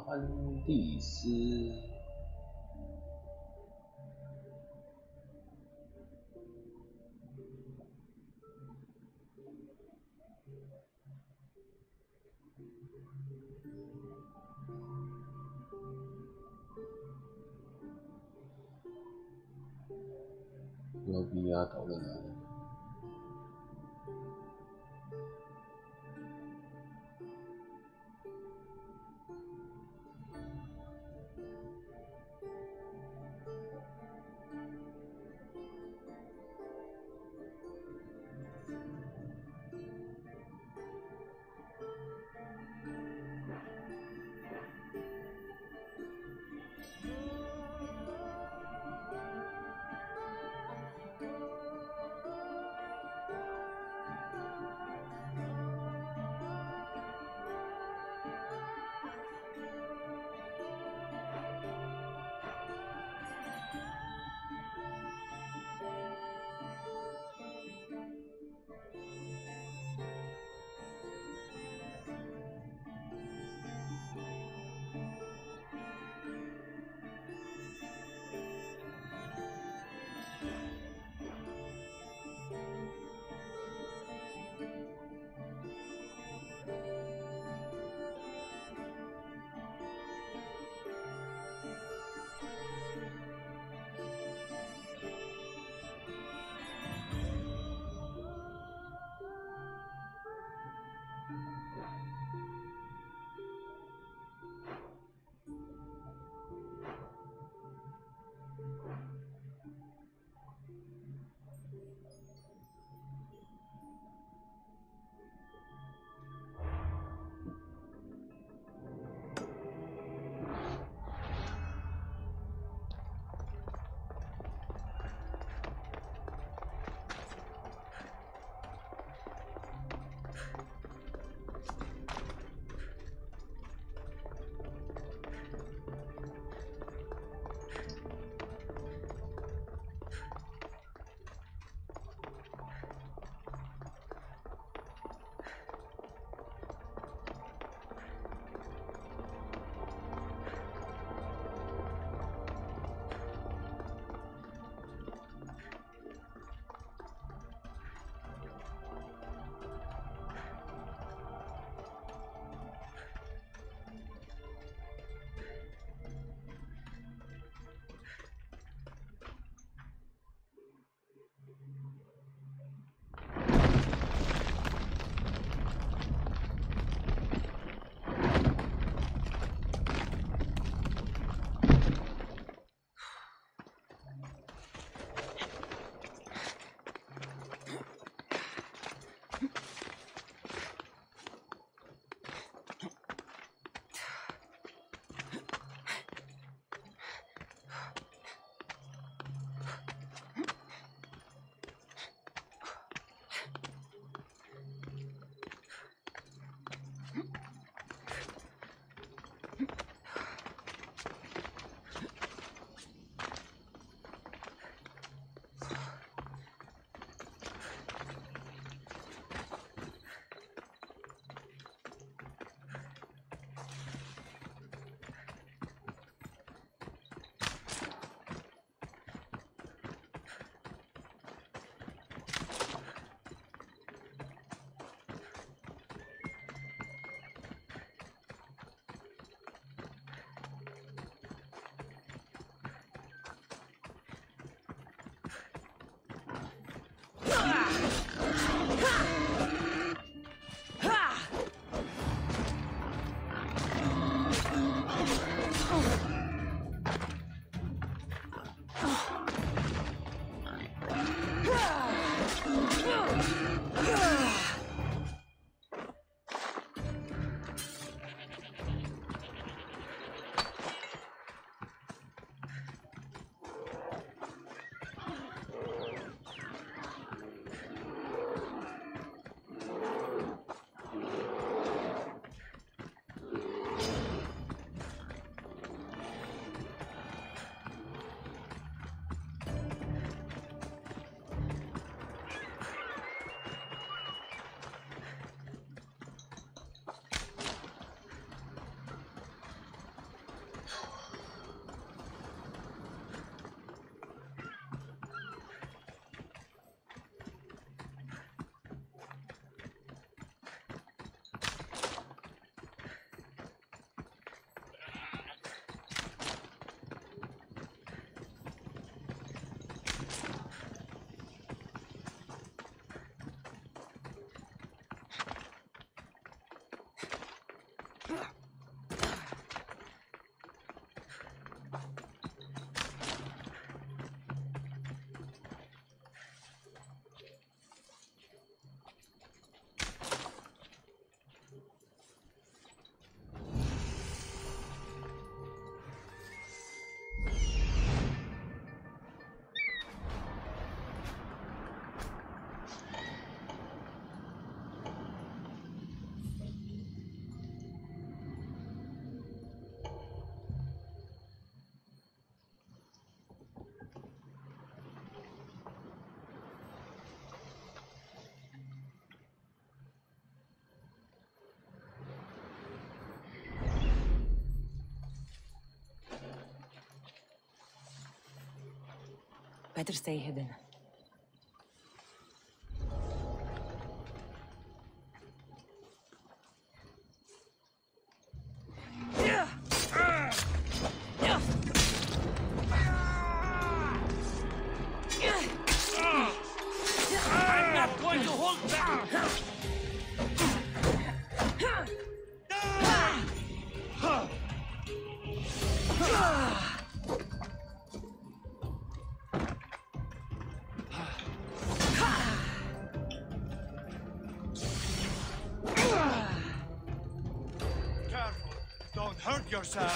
安第斯。有比亚岛在哪里？ Better stay hidden. I'm not going to hold back! Careful! Don't hurt yourself!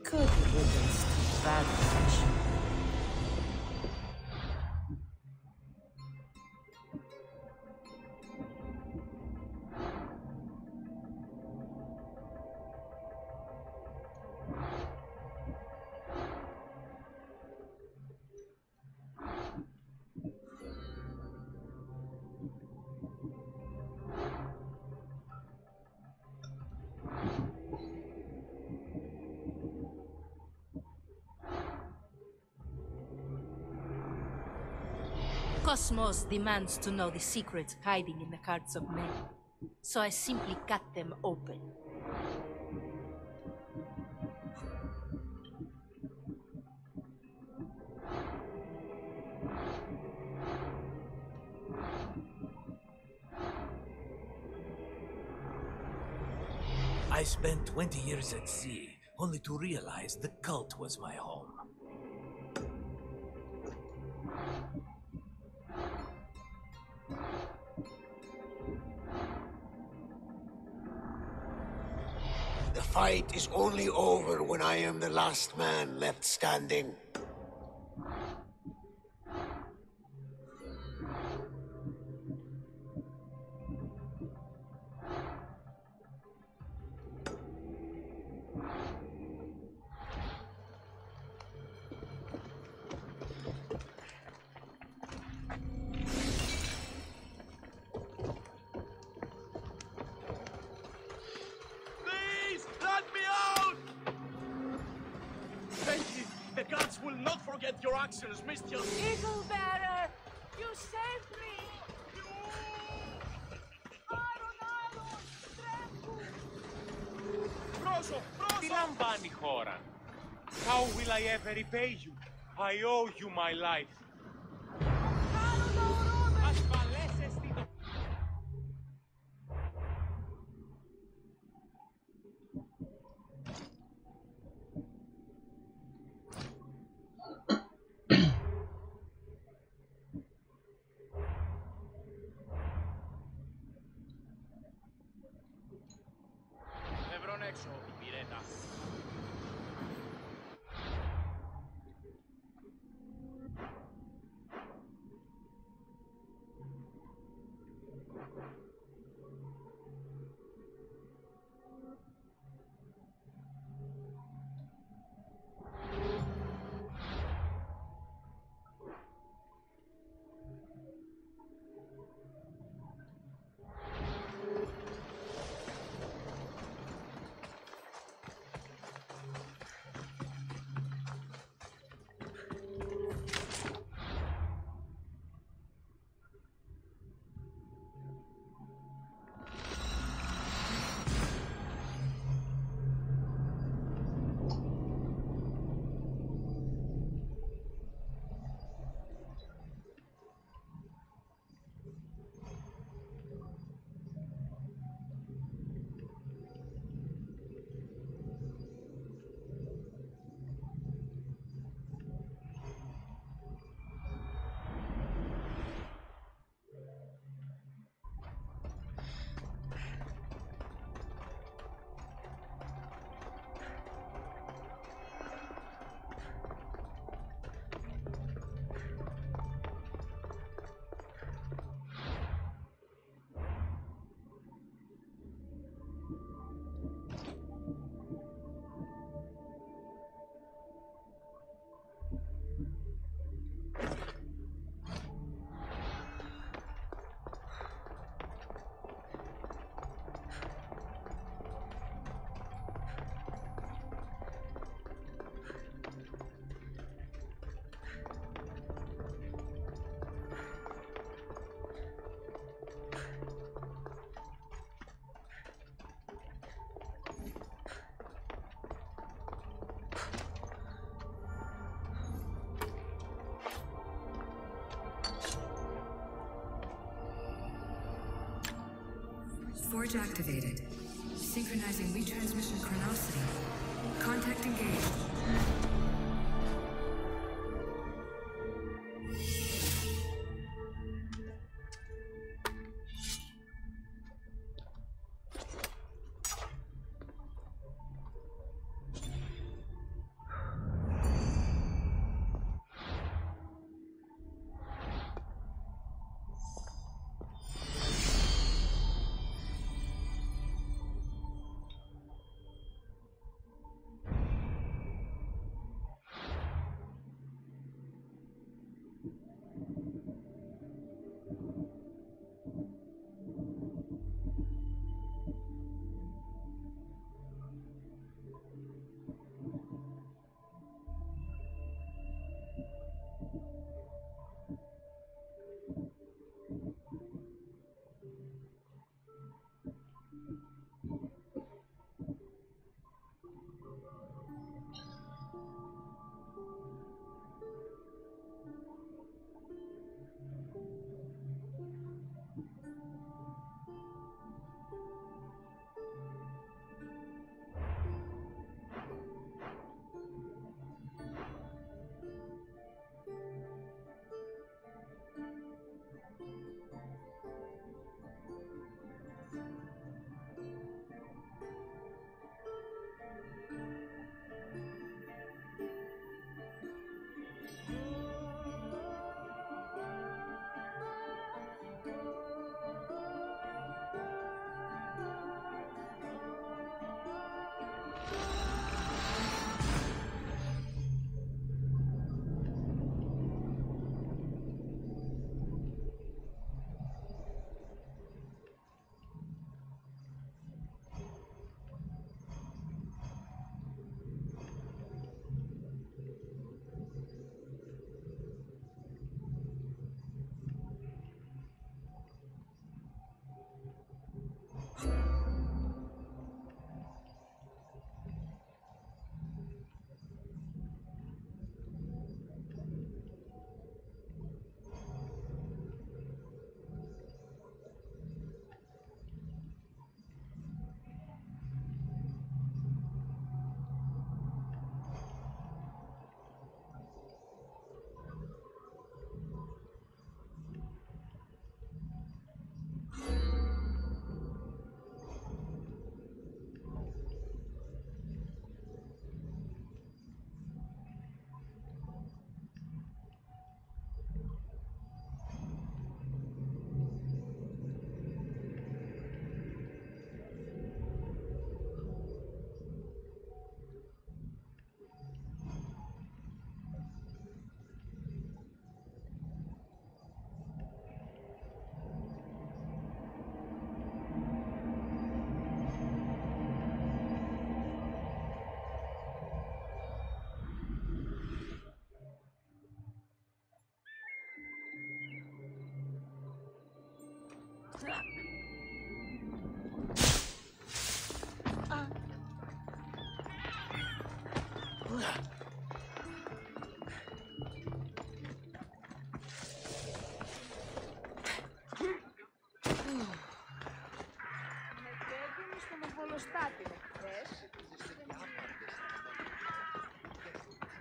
Good riddance to bad fortune. Cosmos demands to know the secrets hiding in the hearts of men, so I simply cut them open. I spent 20 years at sea, only to realize the cult was my home. The fight is only over when I am the last man left standing. Please, let me out! Thank you. The gods will not forget your actions, Mr. Eagle Bearer, you saved me! Πρόσω, Τι πρόσω! λαμβάνει η χώρα? How will I ever repay you? I owe you my life. Ασφαλές εστί. Ευρών έξω, πυρέτα. Forge activated. Synchronizing retransmission chronicity. Contact engaged.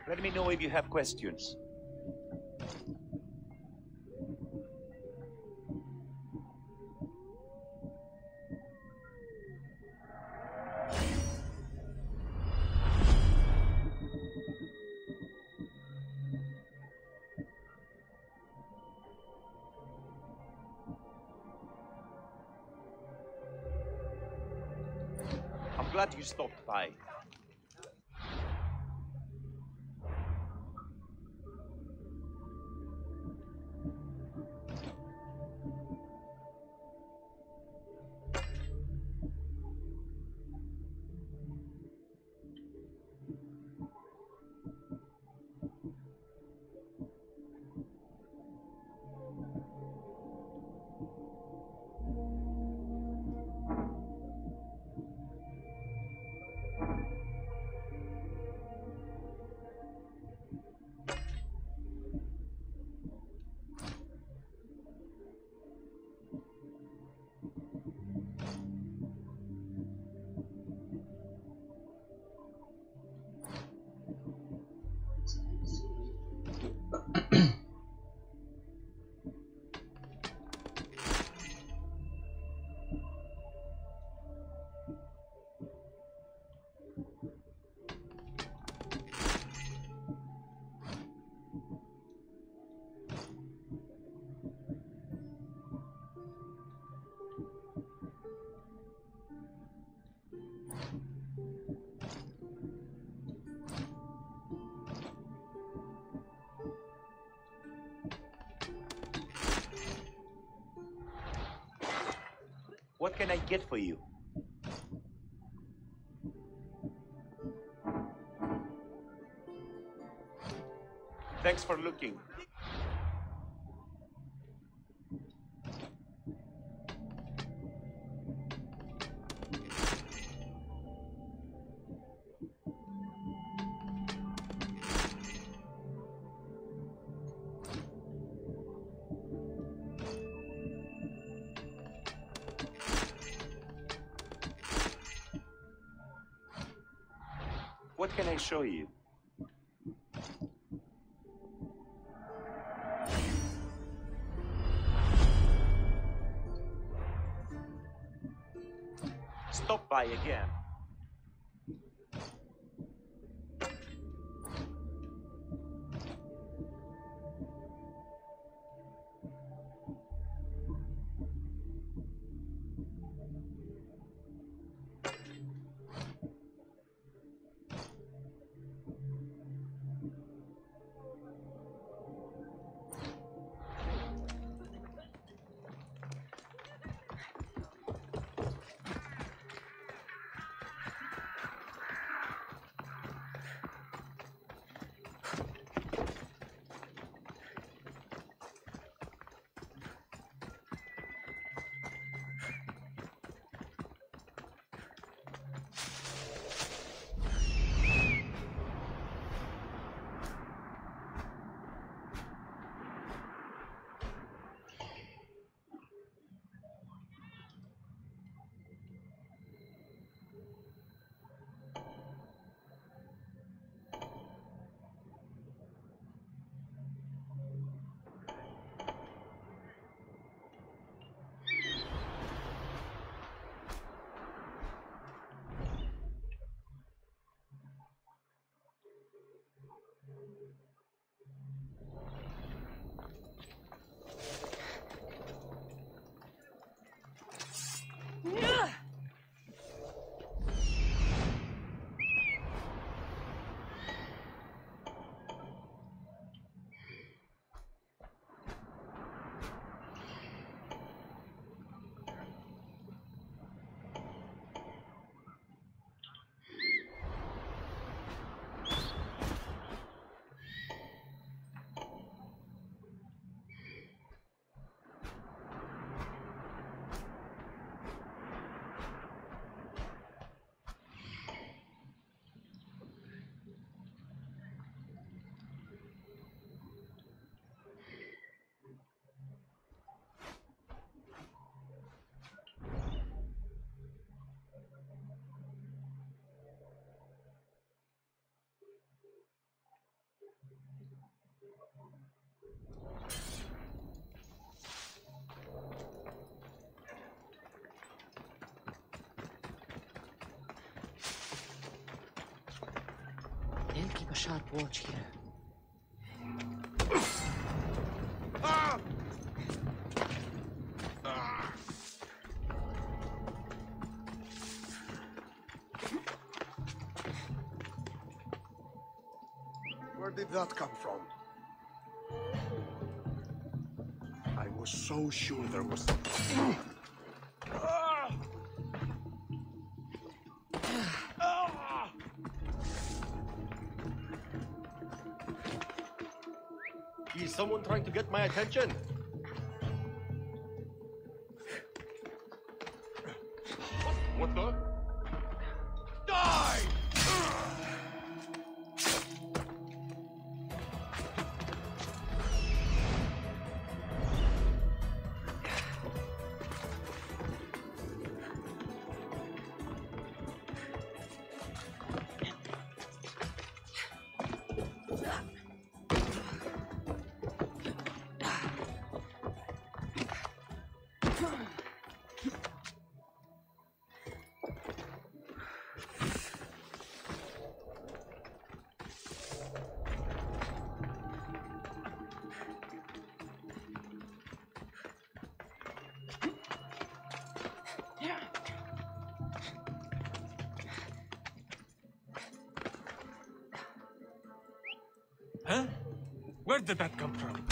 Let me know if you have questions. I'm glad you stopped by. What can I get for you? Thanks for looking. What can I show you? Stop by again. They'll keep a sharp watch here. Where did that come from? I was so sure there was... Is someone trying to get my attention? What the? Die! Huh? Where did that come from?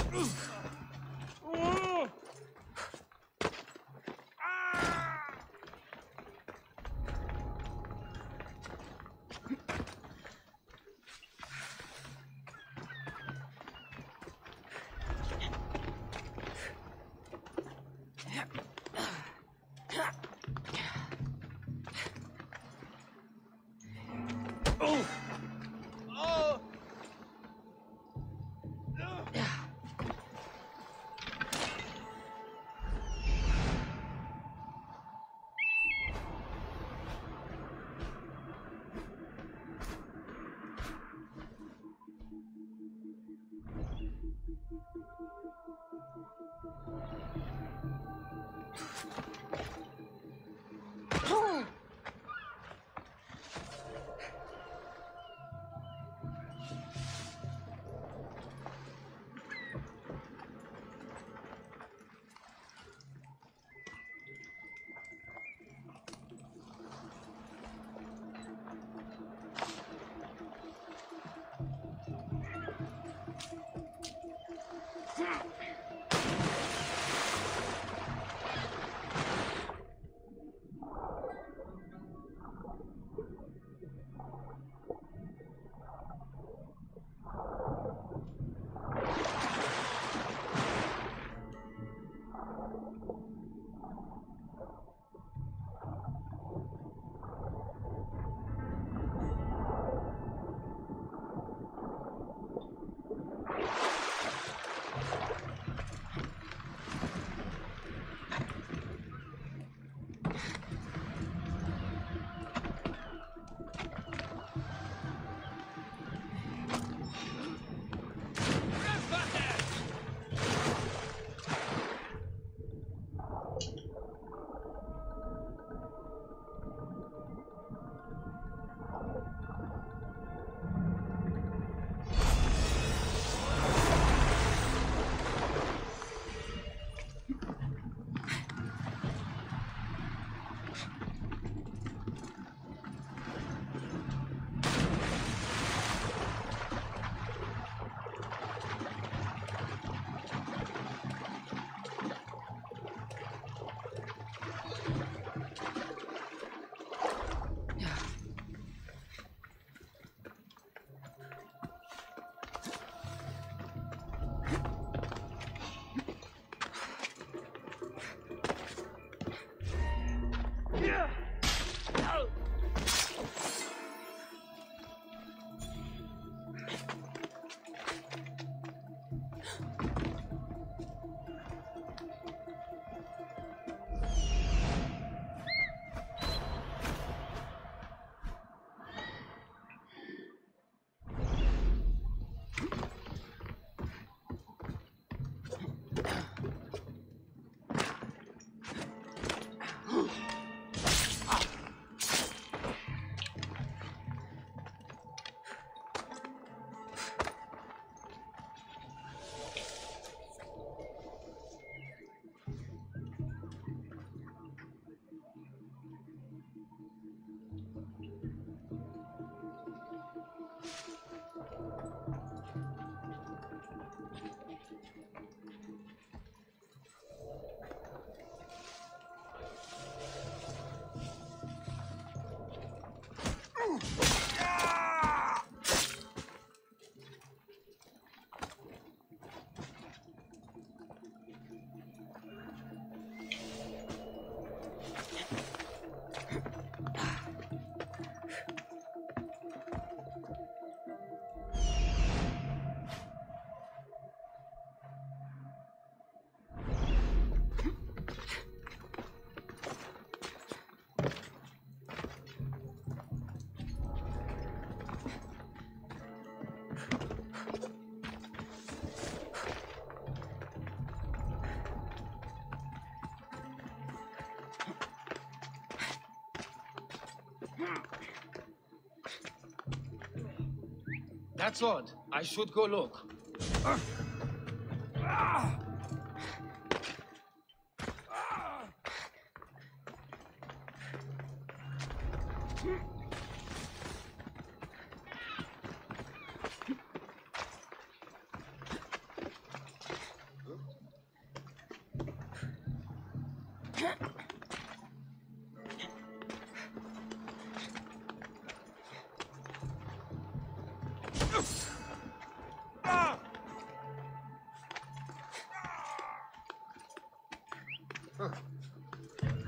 That's odd. I should go look.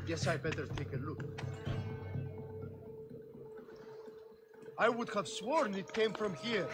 Guess I better take a look. I would have sworn it came from here.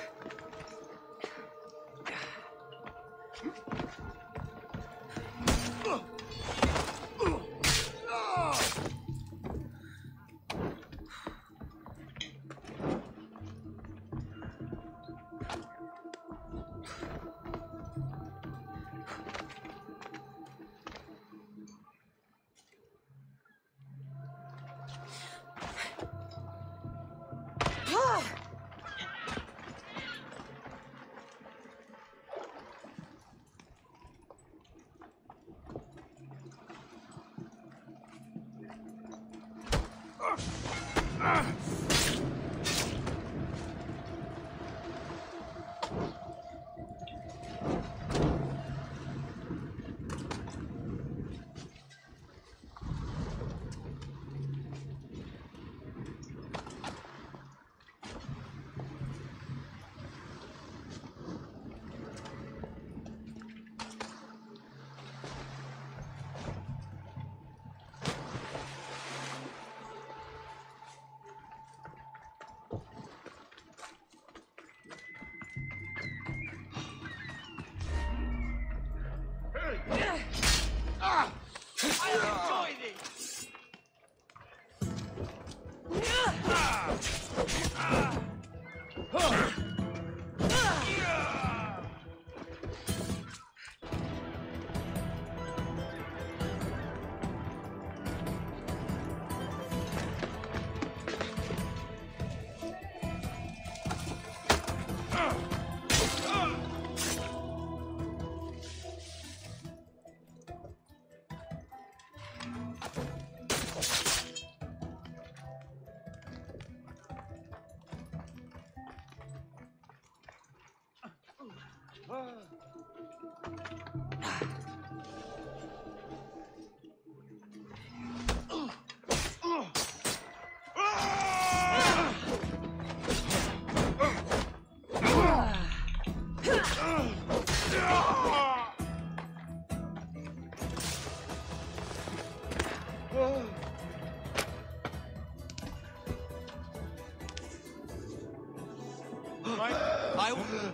I will.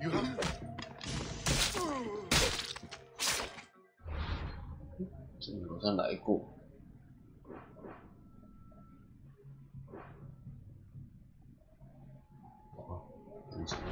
You have 这里好像来过。哦，很长的。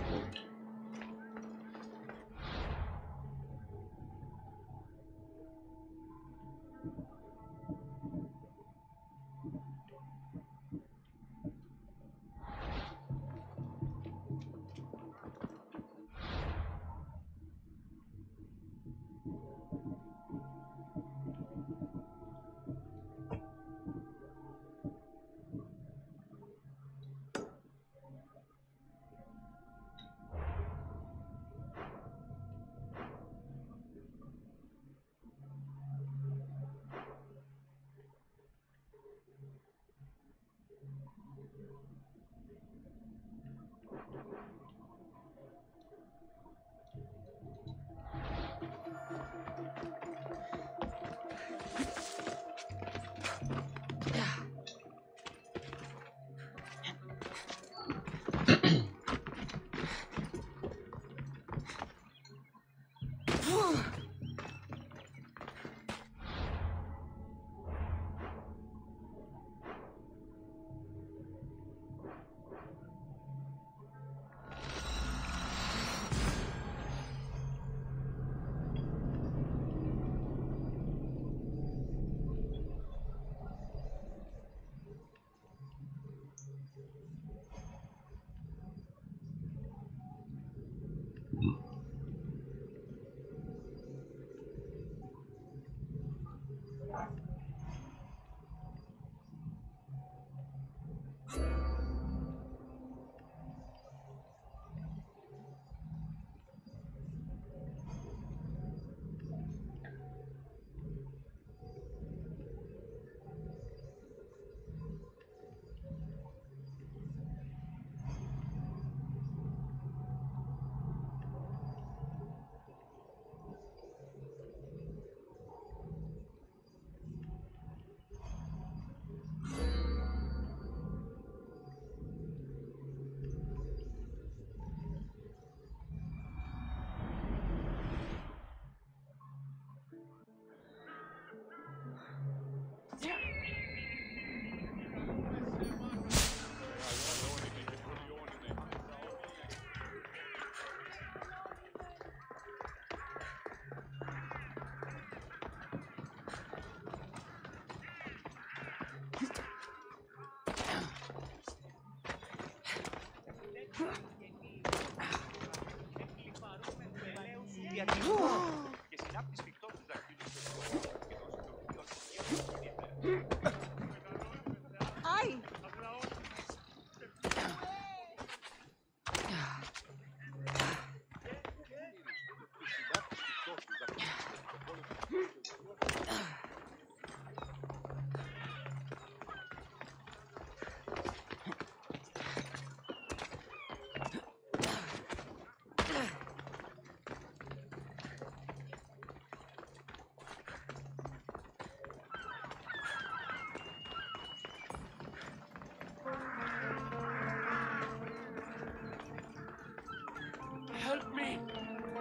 Help me!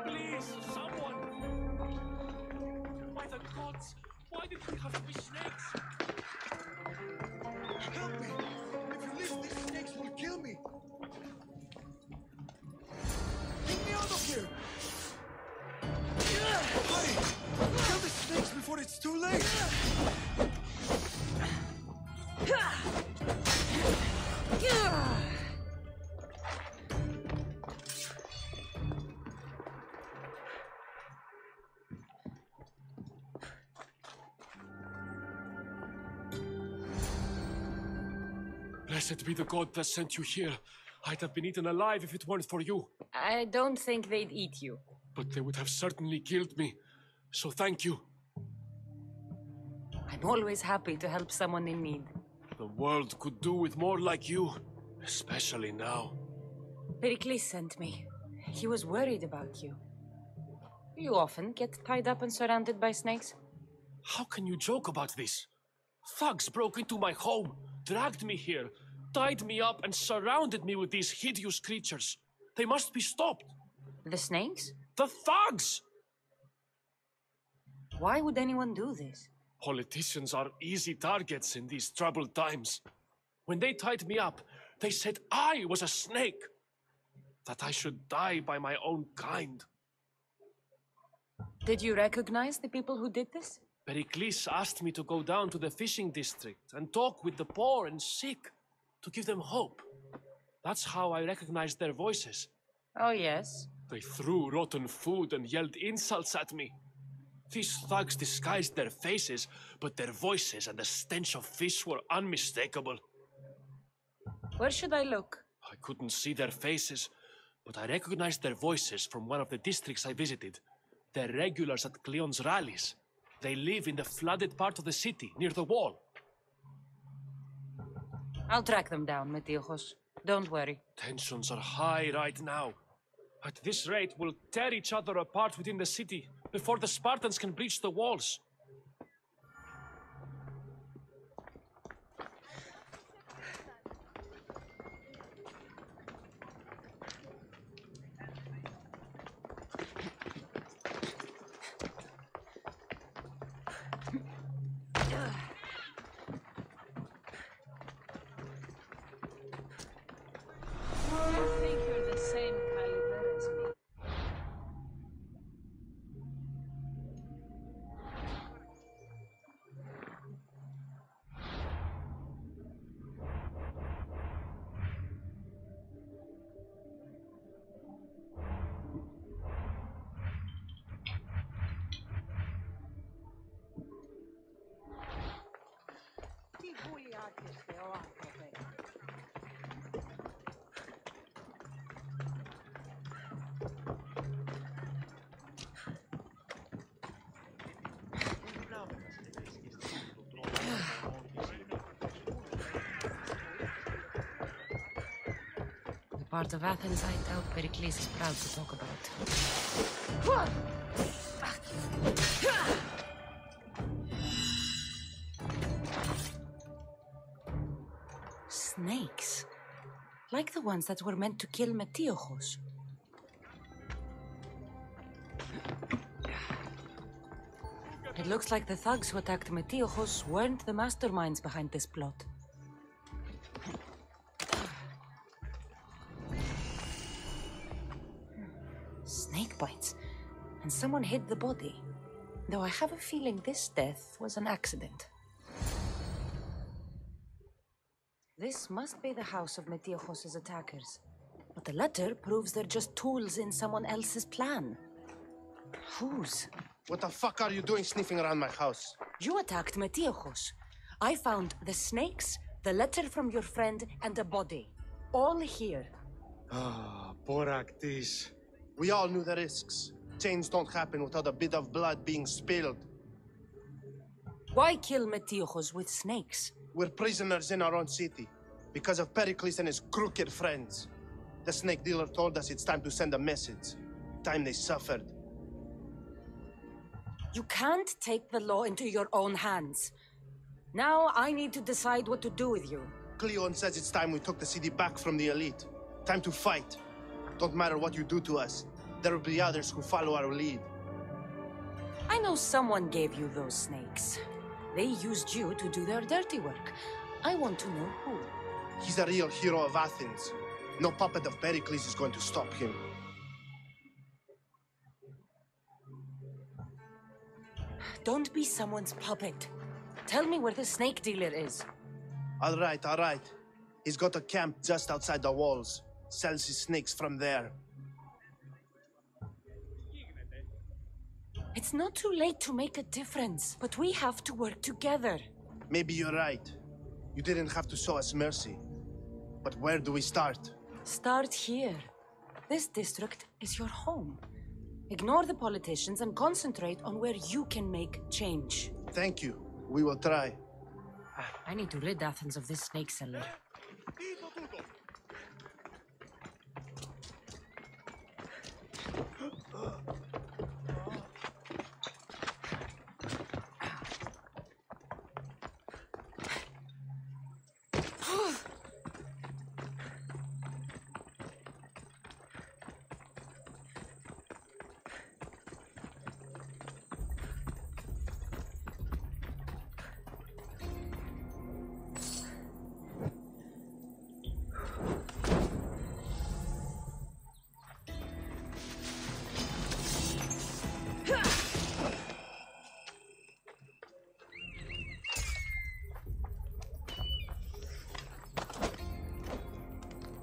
Please, someone! By the gods, why did we have to be snakes? help me! If you leave, these snakes will kill me! Get me out of here! It's too late! Blessed be the god that sent you here. I'd have been eaten alive if it weren't for you. I don't think they'd eat you. But they would have certainly killed me. So thank you. I'm always happy to help someone in need. The world could do with more like you. Especially now. Pericles sent me. He was worried about you. You often get tied up and surrounded by snakes? How can you joke about this? Thugs broke into my home, dragged me here, tied me up and surrounded me with these hideous creatures. They must be stopped. The snakes? The thugs! Why would anyone do this? Politicians are easy targets in these troubled times. When they tied me up, they said I was a snake. That I should die by my own kind. Did you recognize the people who did this? Pericles asked me to go down to the fishing district and talk with the poor and sick, to give them hope. That's how I recognized their voices. Oh, yes? They threw rotten food and yelled insults at me. These thugs disguised their faces, but their voices and the stench of fish were unmistakable. Where should I look? I couldn't see their faces, but I recognized their voices from one of the districts I visited. They're regulars at Cleon's rallies. They live in the flooded part of the city, near the wall. I'll track them down, Metiochos. Don't worry. Tensions are high right now. At this rate, we'll tear each other apart within the city before the Spartans can breach the walls. The part of Athens I doubt Pericles is proud to talk about. Snakes. Like the ones that were meant to kill Metiochos. It looks like the thugs who attacked Metiochos weren't the masterminds behind this plot. Snake bites. And someone hid the body. Though I have a feeling this death was an accident. This must be the house of Metiochos' attackers. But the letter proves they're just tools in someone else's plan. Whose? What the fuck are you doing sniffing around my house? You attacked Metiochos. I found the snakes, the letter from your friend, and a body. All here. Ah, Boraktis. We all knew the risks. Change don't happen without a bit of blood being spilled. Why kill Metiochos with snakes? We're prisoners in our own city, because of Pericles and his crooked friends. The snake dealer told us it's time to send a message. Time they suffered. You can't take the law into your own hands. Now I need to decide what to do with you. Cleon says it's time we took the city back from the elite. Time to fight. Don't matter what you do to us. There will be others who follow our lead. I know someone gave you those snakes. They used you to do their dirty work. I want to know who. He's a real hero of Athens. No puppet of Pericles is going to stop him. Don't be someone's puppet. Tell me where the snake dealer is. All right, all right. He's got a camp just outside the walls. Sells his snakes from there. It's not too late to make a difference, but we have to work together. Maybe you're right. You didn't have to show us mercy. But where do we start? Start here. This district is your home. Ignore the politicians and concentrate on where you can make change. Thank you. We will try. I need to rid Athens of this snake seller.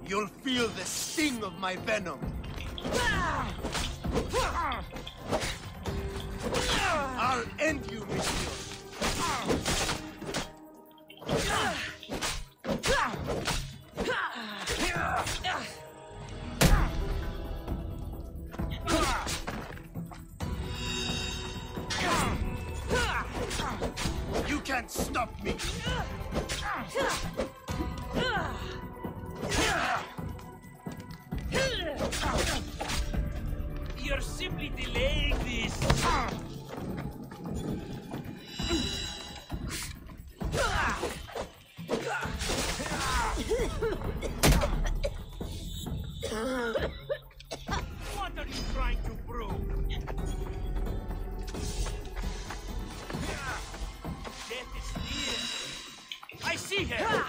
You'll feel the sting of my venom. I'll end you, Misthios. You can't stop me. You're simply delaying this. What are you trying to prove? Death is near. I see her.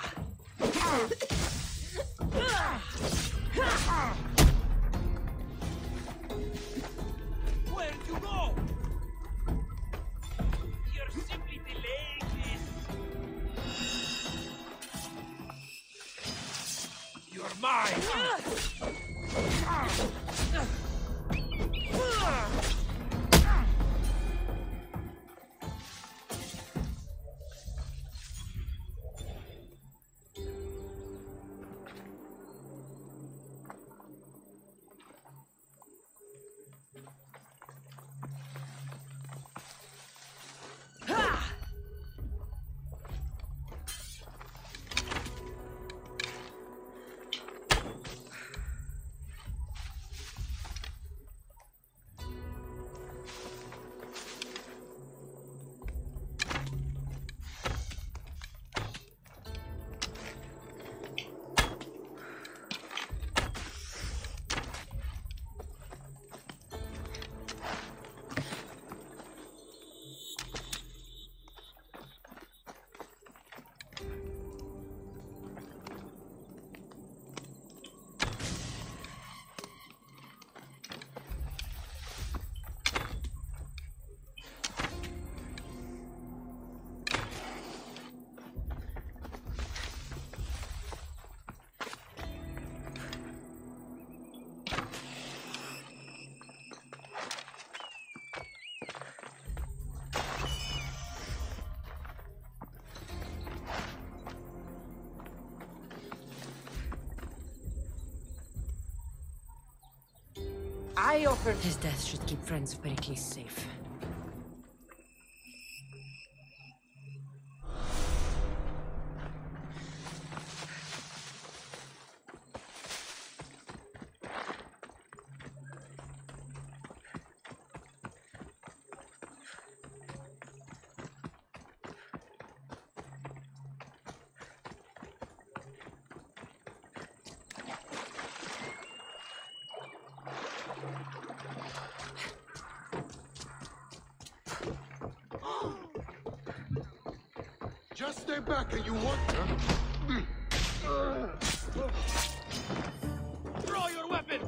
Where'd you go? You're simply delaying this. You're mine. I offered his death should keep friends of Pericles safe. Just stay back and you won't. Throw your weapon!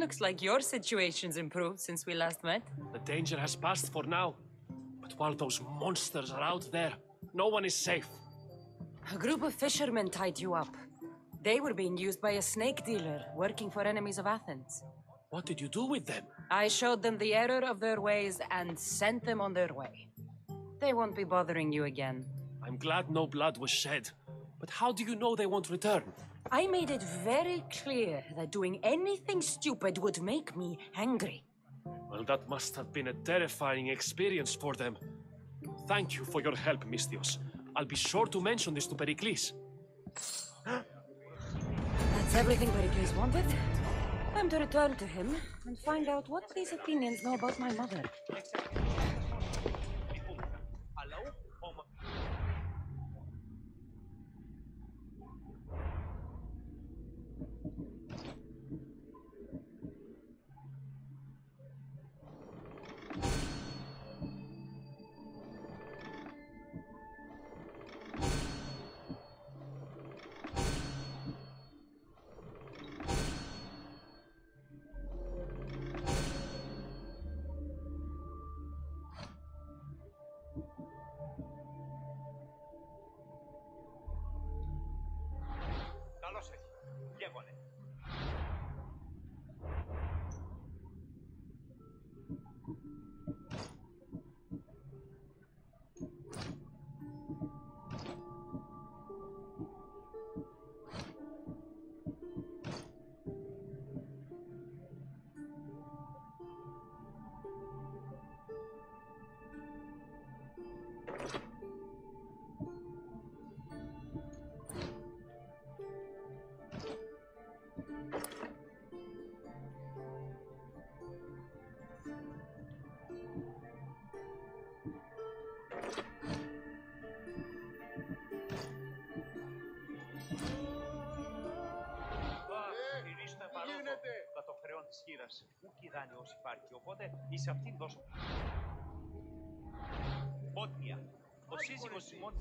Looks like your situation's improved since we last met. The danger has passed for now. But while those monsters are out there, no one is safe. A group of fishermen tied you up. They were being used by a snake dealer working for enemies of Athens. What did you do with them? I showed them the error of their ways and sent them on their way. They won't be bothering you again. I'm glad no blood was shed. But how do you know they won't return? I made it very clear that doing anything stupid would make me angry. Well, that must have been a terrifying experience for them. Thank you for your help, Misthios. I'll be sure to mention this to Pericles. That's everything Pericles wanted. Time to return to him and find out what these Athenians know about my mother. Πού κηδάνε όσοι υπάρχει, οπότε εις αυτήν δώσω. Πότνια, ο σύζυγος Σιμών...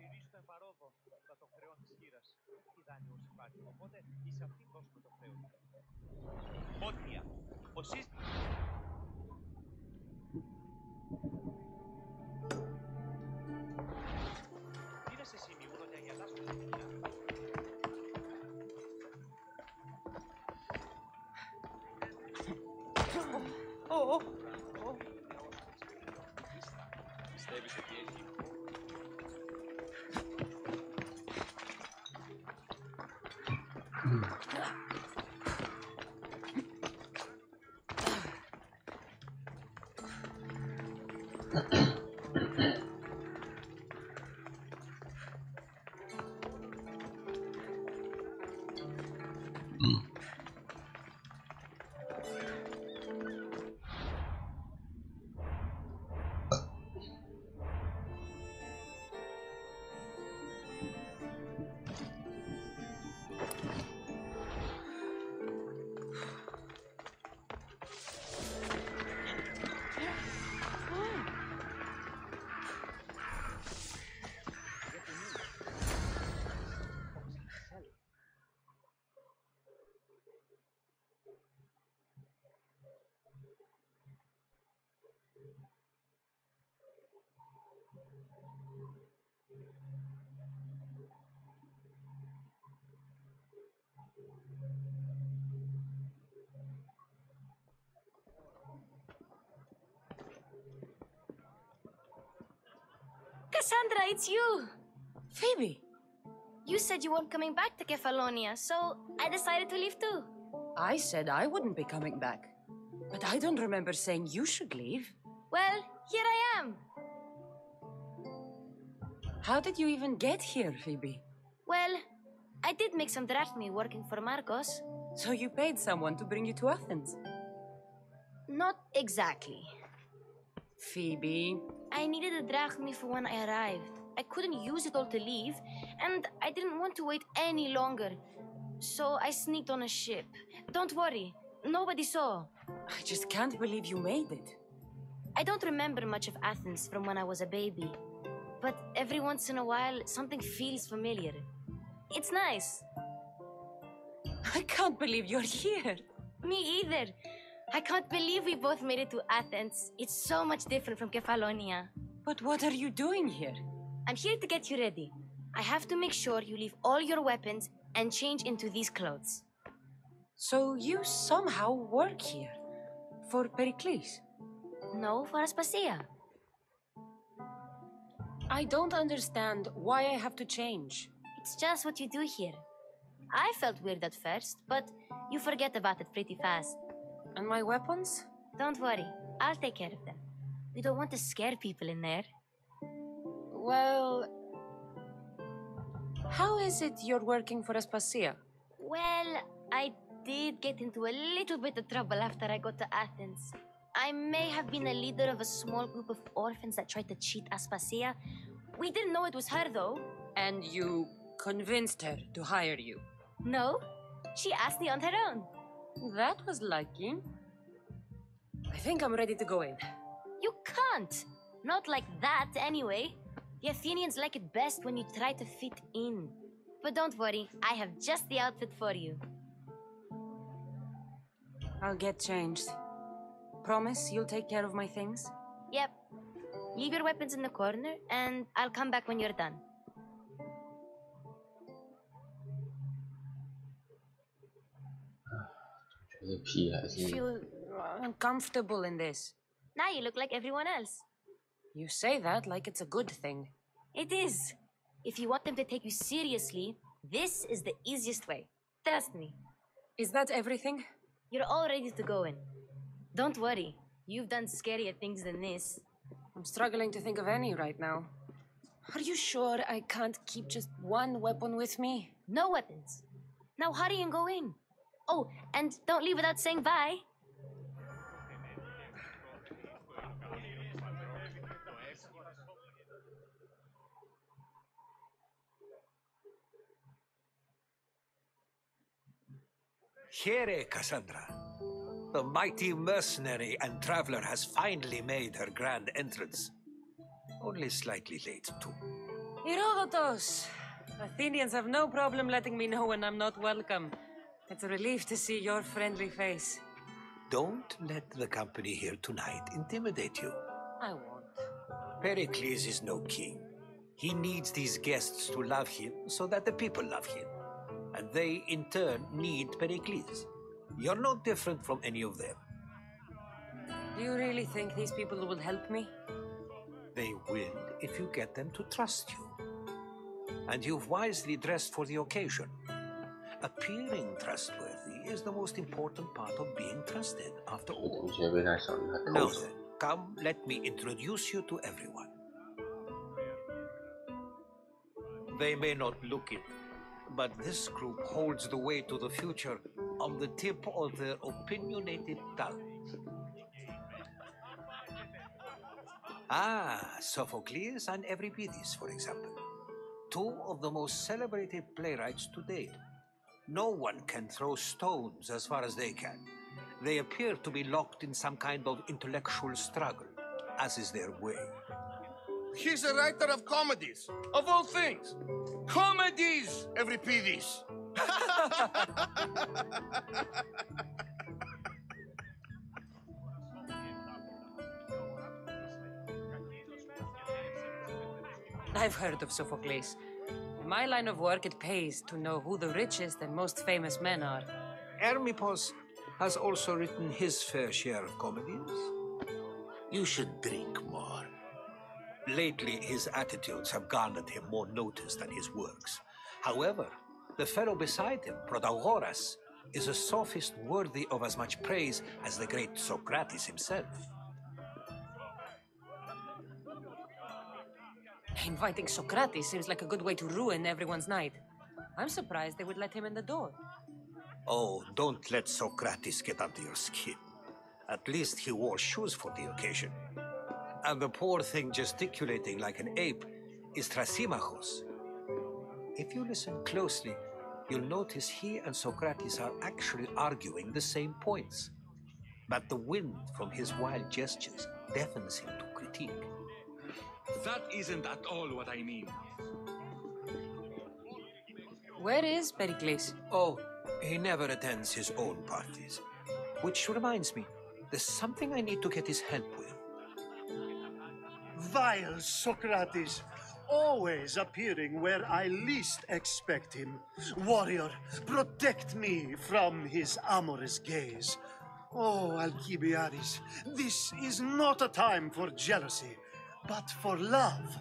Ηρίστο εμπαρόδο, θα το χρεών της χείρας. Κηδάνε όσοι υπάρχει, οπότε εις αυτήν δώσουμε το χρέος. Πότνια, ο σύζυγος... Είδες εσύ μηγούν ότι αγιαλάσουν την δουλειά. Πιστεύεις ότι έχει... Cassandra, it's you! Phoebe! You said you weren't coming back to Kefalonia, so I decided to leave too. I said I wouldn't be coming back. But I don't remember saying you should leave. Well, here I am. How did you even get here, Phoebe? Well, I did make some drachmi working for Marcos. So you paid someone to bring you to Athens? Not exactly. Phoebe... I needed a drachmi for when I arrived. I couldn't use it all to leave, and I didn't want to wait any longer. So I sneaked on a ship. Don't worry, nobody saw. I just can't believe you made it. I don't remember much of Athens from when I was a baby. But every once in a while, something feels familiar. It's nice. I can't believe you're here. Me either. I can't believe we both made it to Athens. It's so much different from Kefalonia. But what are you doing here? I'm here to get you ready. I have to make sure you leave all your weapons and change into these clothes. So you somehow work here? For Pericles? No, for Aspasia. I don't understand why I have to change. It's just what you do here. I felt weird at first, but you forget about it pretty fast. And my weapons? Don't worry, I'll take care of them. We don't want to scare people in there. Well... How is it you're working for Aspasia? Well, I did get into a little bit of trouble after I got to Athens. I may have been a leader of a small group of orphans that tried to cheat Aspasia. We didn't know it was her, though. And you convinced her to hire you? No, she asked me on her own. That was lucky. I think I'm ready to go in. You can't. Not like that, anyway. The Athenians like it best when you try to fit in. But don't worry, I have just the outfit for you. I'll get changed. Promise you'll take care of my things? Yep. Leave your weapons in the corner, and I'll come back when you're done. I feel uncomfortable in this. Now you look like everyone else. You say that like it's a good thing. It is. If you want them to take you seriously, this is the easiest way. Trust me. Is that everything? You're all ready to go in. Don't worry. You've done scarier things than this. I'm struggling to think of any right now. Are you sure I can't keep just one weapon with me? No weapons. Now hurry and go in. Oh, and don't leave without saying bye. Here, Cassandra. The mighty mercenary and traveler has finally made her grand entrance. Only slightly late, too. Herodotus! Athenians have no problem letting me know when I'm not welcome. It's a relief to see your friendly face. Don't let the company here tonight intimidate you. I won't. Pericles is no king. He needs these guests to love him so that the people love him. And they, in turn, need Pericles. You're no different from any of them. Do you really think these people will help me? They will if you get them to trust you. And you've wisely dressed for the occasion. Appearing trustworthy is the most important part of being trusted, after all. Now then, come, let me introduce you to everyone. They may not look it, but this group holds the way to the future on the tip of their opinionated tongues. Sophocles and Euripides, for example. Two of the most celebrated playwrights today. No one can throw stones as far as they can. They appear to be locked in some kind of intellectual struggle, as is their way. He's a writer of comedies, of all things. Comedies, Euripides. I've heard of Sophocles. In my line of work, it pays to know who the richest and most famous men are. Hermippos has also written his fair share of comedies. You should drink more. Lately, his attitudes have garnered him more notice than his works. However, the fellow beside him, Protagoras, is a sophist worthy of as much praise as the great Socrates himself. Inviting Socrates seems like a good way to ruin everyone's night. I'm surprised they would let him in the door. Oh, don't let Socrates get under your skin. At least he wore shoes for the occasion. And the poor thing gesticulating like an ape is Thrasymachos. If you listen closely, you'll notice he and Socrates are actually arguing the same points. But the wind from his wild gestures deafens him to critique. That isn't at all what I mean. Where is Pericles? Oh, he never attends his own parties. Which reminds me, there's something I need to get his help with. Vile Socrates, always appearing where I least expect him. Warrior, protect me from his amorous gaze. Oh, Alcibiades, this is not a time for jealousy, but for love.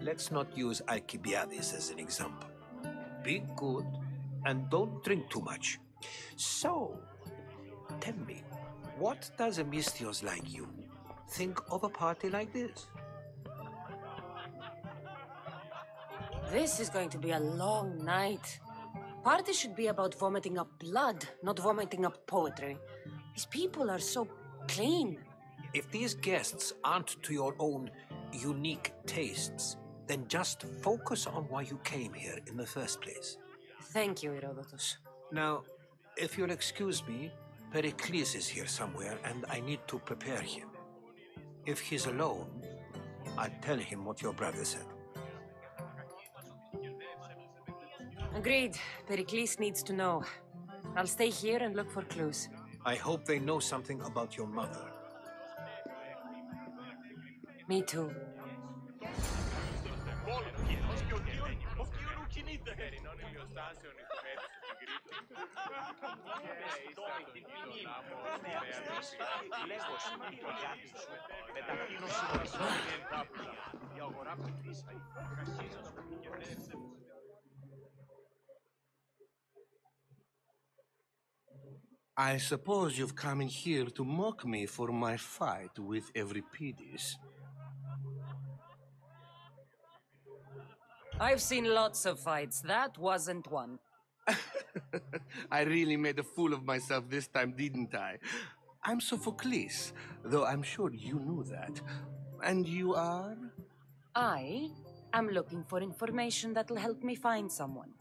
Let's not use Alcibiades as an example. Be good and don't drink too much. So, tell me, what does a Mystios like you think of a party like this? This is going to be a long night. Party should be about vomiting up blood, not vomiting up poetry. These people are so clean. If these guests aren't to your own unique tastes, then just focus on why you came here in the first place. Thank you, Herodotus. Now, if you'll excuse me, Pericles is here somewhere and I need to prepare him. If he's alone, I'll tell him what your brother said. Agreed. Pericles needs to know. I'll stay here and look for clues. I hope they know something about your mother. Me too. I suppose you've come in here to mock me for my fight with Euripides. I've seen lots of fights. That wasn't one. I really made a fool of myself this time, didn't I? I'm Sophocles, though I'm sure you knew that. And you are? I am looking for information that'll help me find someone.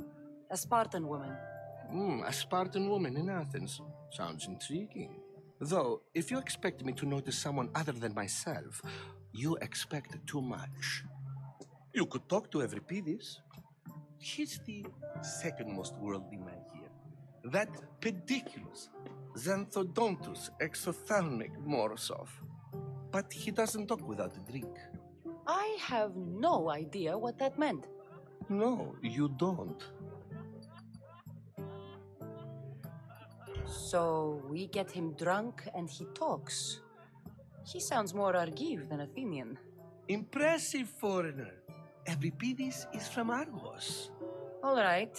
A Spartan woman. A Spartan woman in Athens. Sounds intriguing. Though, if you expect me to notice someone other than myself, you expect too much. You could talk to Euripides. He's the second most worldly man here. That pediculous, xanthodontus exophthalmic Morosov. But he doesn't talk without a drink. I have no idea what that meant. No, you don't. So we get him drunk and he talks. He sounds more Argive than Athenian. Impressive, foreigner. Euripides is from Argos. All right.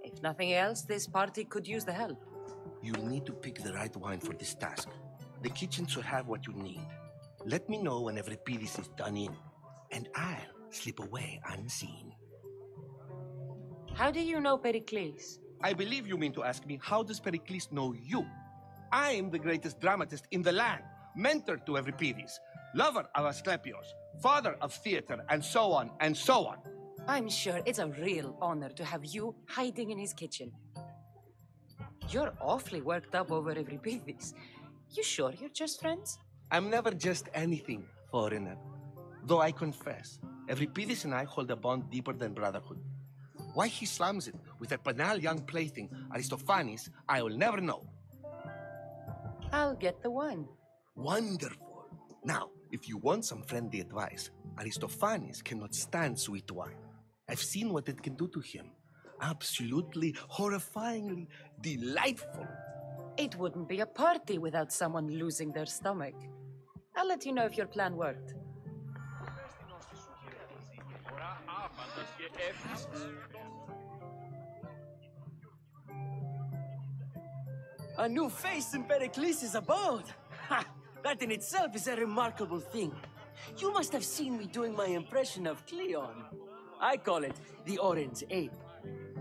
If nothing else, this party could use the help. You'll need to pick the right wine for this task. The kitchen should have what you need. Let me know when Euripides is done in, and I'll slip away unseen. How do you know Pericles? I believe you mean to ask me, how does Pericles know you? I am the greatest dramatist in the land, mentor to Euripides, lover of Asclepios, father of theater, and so on and so on. I'm sure it's a real honor to have you hiding in his kitchen. You're awfully worked up over Euripides. You sure you're just friends? I'm never just anything, foreigner. Though I confess, Euripidis and I hold a bond deeper than brotherhood. Why he slams it with a banal young plaything, Aristophanes, I will never know. I'll get the wine. Wonderful. Now, if you want some friendly advice, Aristophanes cannot stand sweet wine. I've seen what it can do to him. Absolutely, horrifyingly delightful. It wouldn't be a party without someone losing their stomach. I'll let you know if your plan worked. A new face in Pericles' abode! Ha! That in itself is a remarkable thing. You must have seen me doing my impression of Cleon. I call it the Orange Ape.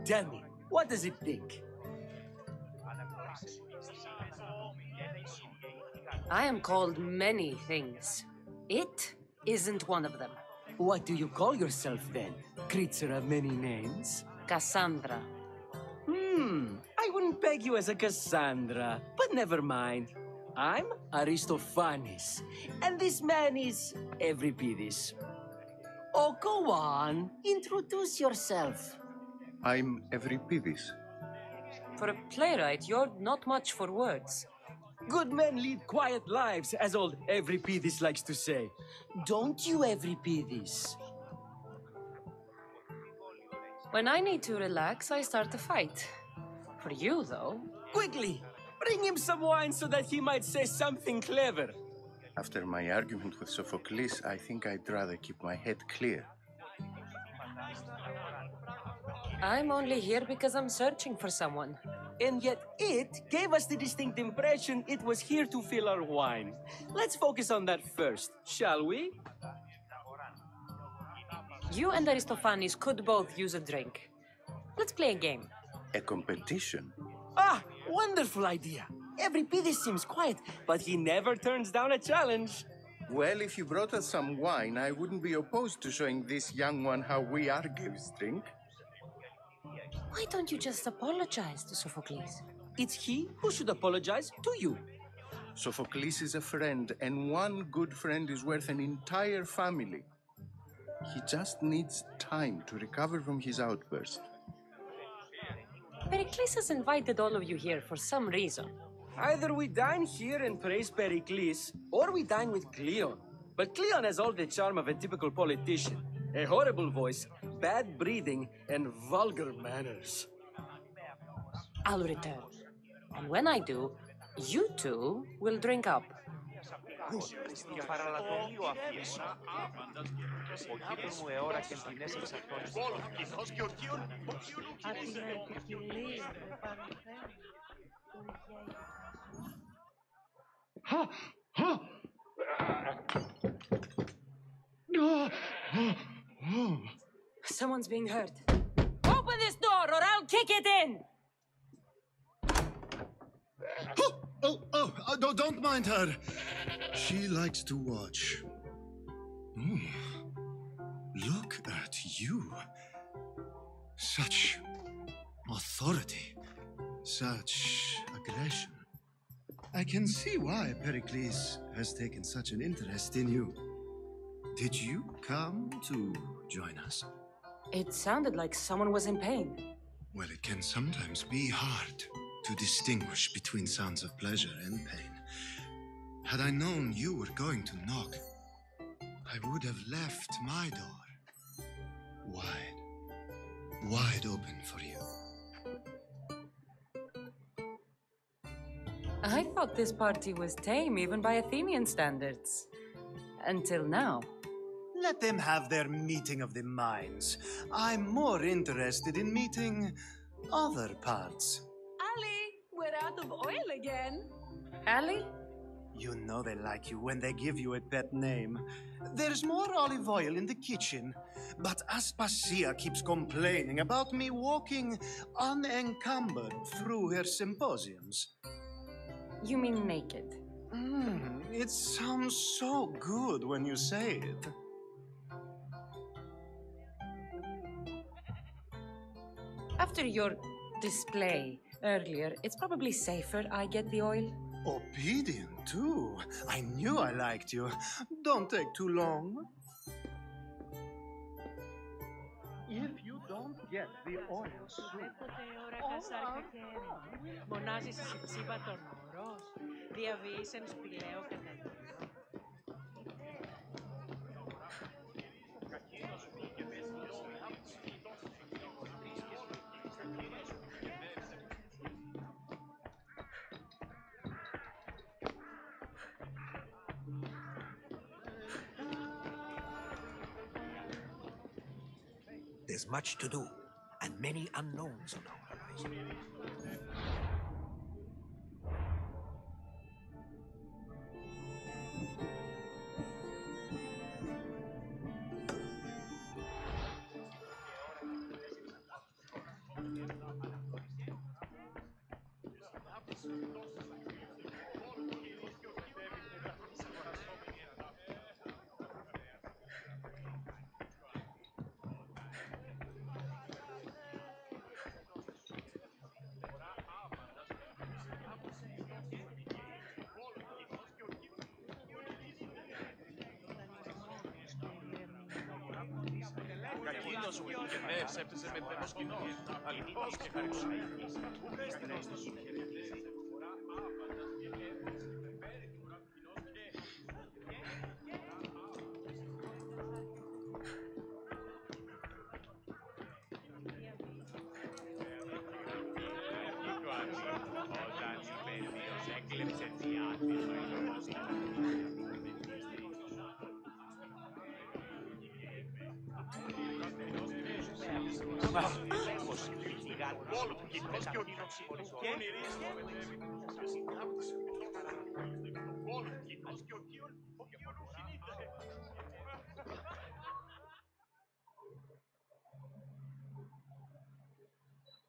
Tell me, what does it think? I am called many things. It isn't one of them. What do you call yourself then? Creature of many names? Cassandra. I wouldn't peg you as a Cassandra, but never mind. I'm Aristophanes, and this man is Euripidis. Oh, go on. Introduce yourself. I'm Euripidis. For a playwright, you're not much for words. Good men lead quiet lives, as old Euripidis likes to say. Don't you, Euripidis? When I need to relax, I start a fight. For you, though... Quickly! Bring him some wine so that he might say something clever. After my argument with Sophocles, I think I'd rather keep my head clear. I'm only here because I'm searching for someone. And yet it gave us the distinct impression it was here to fill our wine. Let's focus on that first, shall we? You and Aristophanes could both use a drink. Let's play a game. A competition? Ah, wonderful idea. Euripidis seems quiet, but he never turns down a challenge. Well, if you brought us some wine, I wouldn't be opposed to showing this young one how we Argives drink. Why don't you just apologize to Sophocles? It's he who should apologize to you. Sophocles is a friend, and one good friend is worth an entire family. He just needs time to recover from his outburst. Pericles has invited all of you here for some reason. Either we dine here and praise Pericles, or we dine with Cleon. But Cleon has all the charm of a typical politician. A horrible voice, bad breeding, and vulgar manners. I'll return. And when I do, you two will drink up. Για παραλατρονείο αφιέρωμα, ο κύπρος μου εώρακεν την έσεξα Someone's being hurt. Open this door or I'll kick it in! Don't mind her. She likes to watch. Look at you. Such authority. Such aggression. I can see why Pericles has taken such an interest in you. Did you come to join us? It sounded like someone was in pain. Well, it can sometimes be hard to distinguish between sounds of pleasure and pain. Had I known you were going to knock, I would have left my door wide open for you. I thought this party was tame even by Athenian standards. Until now. Let them have their meeting of the minds. I'm more interested in meeting other parts. Ali, we're out of oil again. Ali? You know they like you when they give you a pet name. There's more olive oil in the kitchen, but Aspasia keeps complaining about me walking unencumbered through her symposiums. You mean naked? It sounds so good when you say it. After your display earlier, it's probably safer I get the oil. Obedient, too. I knew I liked you. Don't take too long. I'll get the oil soon. Μονάζει στη συψίβα των όρος, διαβοίησεν σπηλαίο καταγγελό. There's much to do, and many unknowns on our horizon.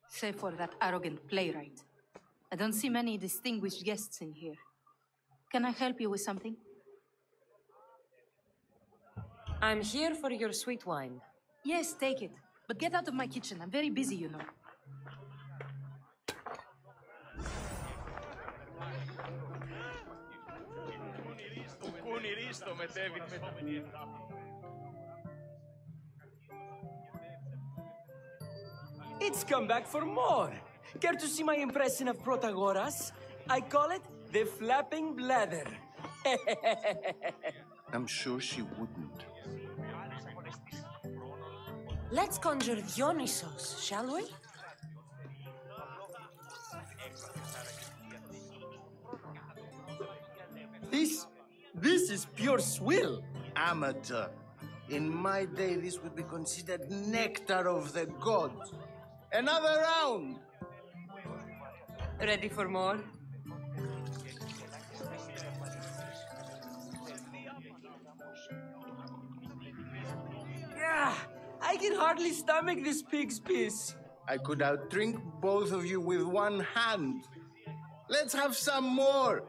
Save for that arrogant playwright. I don't see many distinguished guests in here. Can I help you with something? I'm here for your sweet wine. Yes, take it. But get out of my kitchen. I'm very busy, you know. It's come back for more. Care to see my impression of Protagoras? I call it the flapping bladder. I'm sure she wouldn't. Let's conjure Dionysos, shall we? This is pure swill. Amateur. In my day, this would be considered nectar of the gods. Another round! Ready for more? Yeah, I can hardly stomach this pig's piss. I could outdrink both of you with one hand. Let's have some more.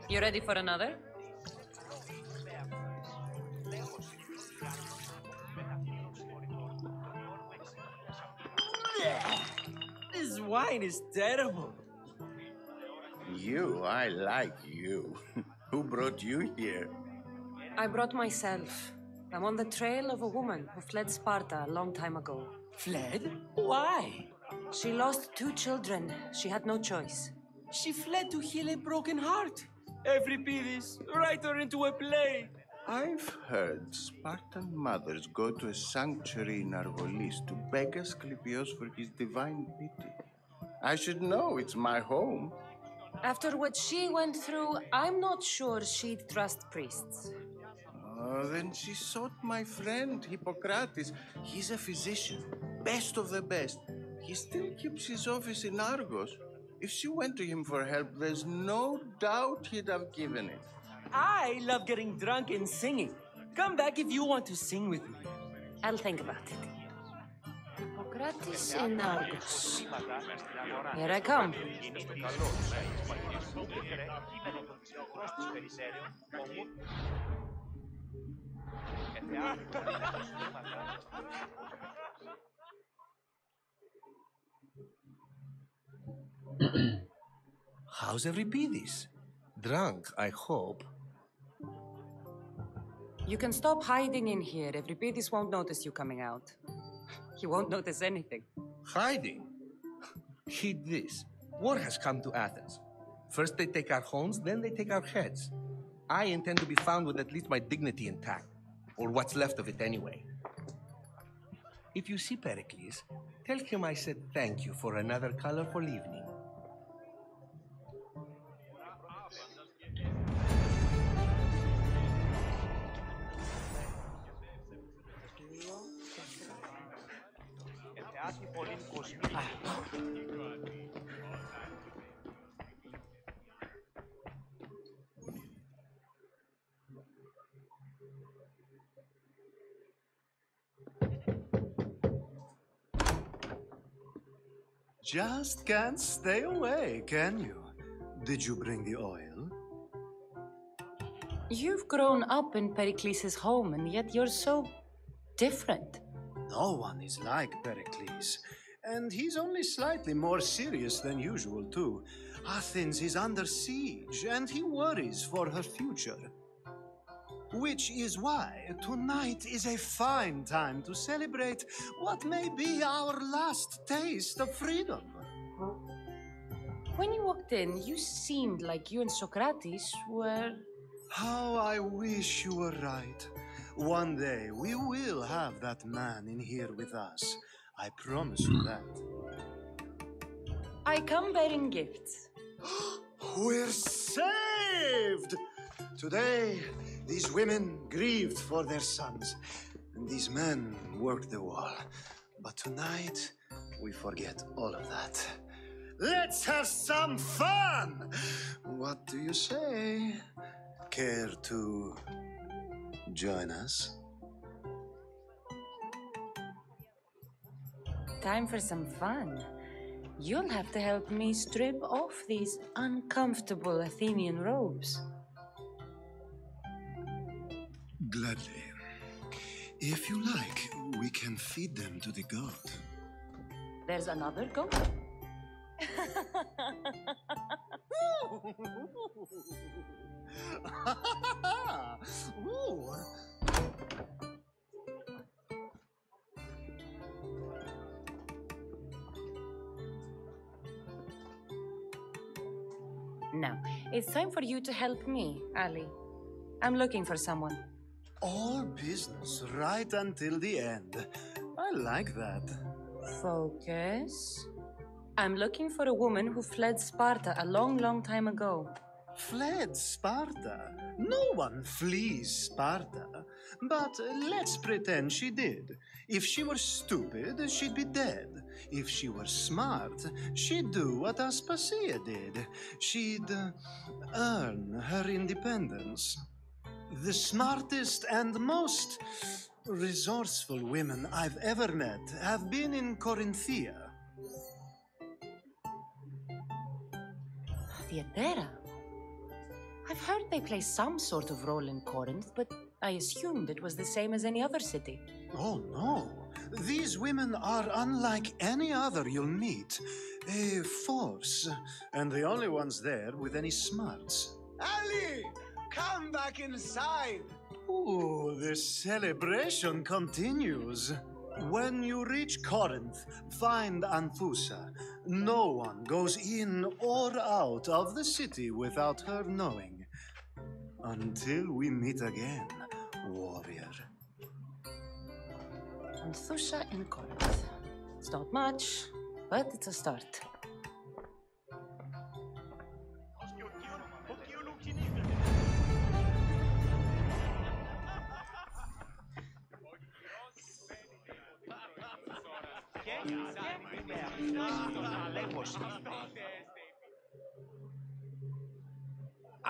You ready for another? This wine is terrible. You, I like you. Who brought you here? I brought myself. I'm on the trail of a woman who fled Sparta a long time ago. Fled? Why? She lost 2 children. She had no choice. She fled to heal a broken heart. Euripides, write her into a play. I've heard Spartan mothers go to a sanctuary in Argolis to beg Asclepios for his divine pity. I should know, it's my home. After what she went through, I'm not sure she'd trust priests. Oh, then she sought my friend, Hippocrates. He's a physician, best of the best. He still keeps his office in Argos. If she went to him for help, there's no doubt he'd have given it. I love getting drunk and singing. Come back if you want to sing with me. I'll think about it. Hippocrates in Argos. Here I come. How's Euripides? Drunk, I hope. You can stop hiding in here. Euripides won't notice you coming out. He won't notice anything. Hiding? Heed this. War has come to Athens. First they take our homes, then they take our heads. I intend to be found with at least my dignity intact. Or what's left of it anyway. If you see Pericles, tell him I said thank you for another colorful evening. Just can't stay away, can you? Did you bring the oil? You've grown up in Pericles' home, and yet you're so different. No one is like Pericles. And he's only slightly more serious than usual, too. Athens is under siege, and he worries for her future. Which is why tonight is a fine time to celebrate what may be our last taste of freedom. When you walked in, you seemed like you and Socrates were... How I wish you were right. One day we will have that man in here with us. I promise you that. I come bearing gifts. We're saved! Today, these women grieved for their sons, and these men worked the wall. But tonight, we forget all of that. Let's have some fun! What do you say? Care to join us? Time for some fun. You'll have to help me strip off these uncomfortable Athenian robes. Gladly. If you like, we can feed them to the goat. There's another goat? Ooh. Now, it's time for you to help me, Ali. I'm looking for someone. All business right until the end. I like that. Focus. I'm looking for a woman who fled Sparta a long, long time ago. Fled Sparta? No one flees Sparta. But let's pretend she did. If she were stupid, she'd be dead. If she were smart, she'd do what Aspasia did. She'd earn her independence. The smartest and most resourceful women I've ever met have been in Corinthia. Theatera? I've heard they play some sort of role in Corinth, but I assumed it was the same as any other city. Oh, no. These women are unlike any other you'll meet. A force, and the only ones there with any smarts. Ali! Come back inside! Ooh, the celebration continues. When you reach Corinth, find Anthusa. No one goes in or out of the city without her knowing. Until we meet again, warrior. Anthusa in Corinth. It's not much, but it's a start.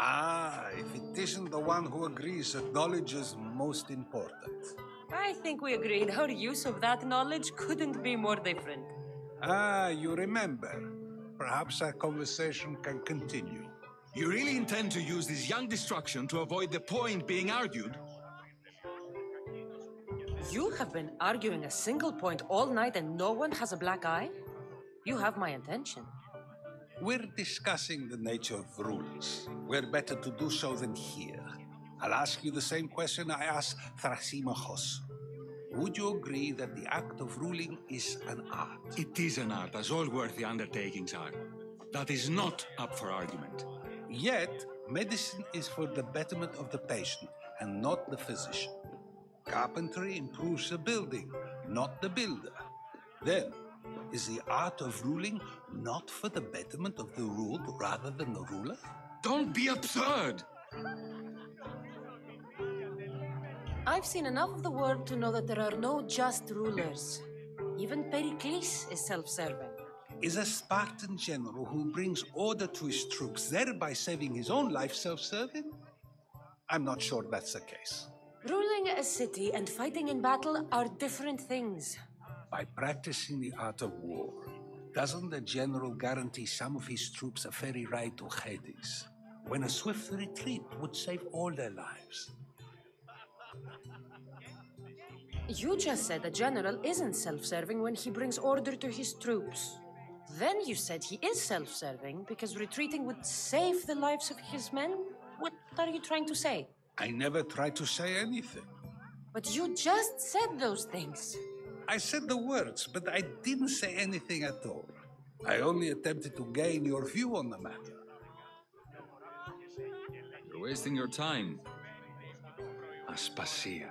Ah, if it isn't the one who agrees that knowledge is most important. I think we agreed our use of that knowledge couldn't be more different. Ah, you remember. Perhaps our conversation can continue. You really intend to use this young destruction to avoid the point being argued? You have been arguing a single point all night and no one has a black eye? You have my attention. We're discussing the nature of rules. We're better to do so than here. I'll ask you the same question I asked Thrasymachos. would you agree that the act of ruling is an art? It is an art, as all worthy undertakings are. That is not up for argument. Yet, medicine is for the betterment of the patient and not the physician. Carpentry improves the building, not the builder. Then, is the art of ruling not for the betterment of the ruled rather than the ruler? Don't be absurd! I've seen enough of the world to know that there are no just rulers. Even Pericles is self-serving. Is a Spartan general who brings order to his troops, thereby saving his own life, self-serving? I'm not sure that's the case. Ruling a city and fighting in battle are different things. By practicing the art of war, doesn't the general guarantee some of his troops a ferry ride to Hades, when a swift retreat would save all their lives? You just said a general isn't self-serving when he brings order to his troops. Then you said he is self-serving because retreating would save the lives of his men? What are you trying to say? I never tried to say anything. But you just said those things. I said the words, but I didn't say anything at all. I only attempted to gain your view on the matter. You're wasting your time. Aspasia.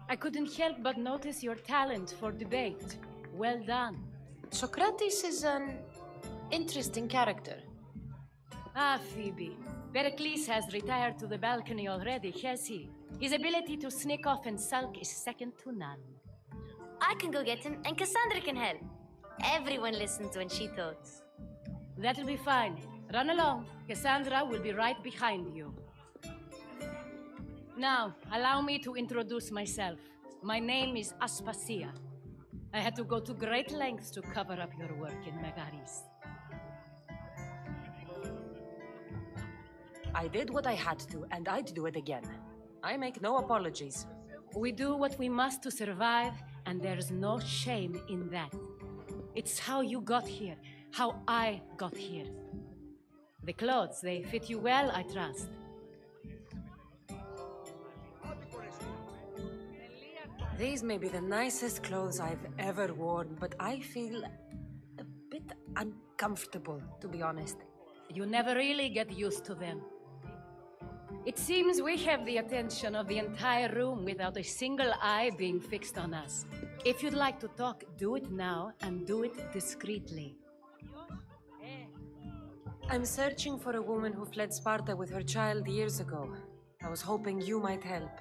I couldn't help but notice your talent for debate. Well done. Socrates is an interesting character. Ah, Phoebe. Pericles has retired to the balcony already, has he? His ability to sneak off and sulk is second to none. I can go get him, and Cassandra can help. Everyone listens when she talks. That'll be fine. Run along. Cassandra will be right behind you. Now, allow me to introduce myself. My name is Aspasia. I had to go to great lengths to cover up your work in Megaris. I did what I had to, and I'd do it again. I make no apologies. We do what we must to survive, and there's no shame in that. It's how you got here, how I got here. The clothes, they fit you well, I trust. These may be the nicest clothes I've ever worn, but I feel a bit uncomfortable, to be honest. You never really get used to them. It seems we have the attention of the entire room without a single eye being fixed on us. If you'd like to talk, do it now, and do it discreetly. I'm searching for a woman who fled Sparta with her child years ago. I was hoping you might help.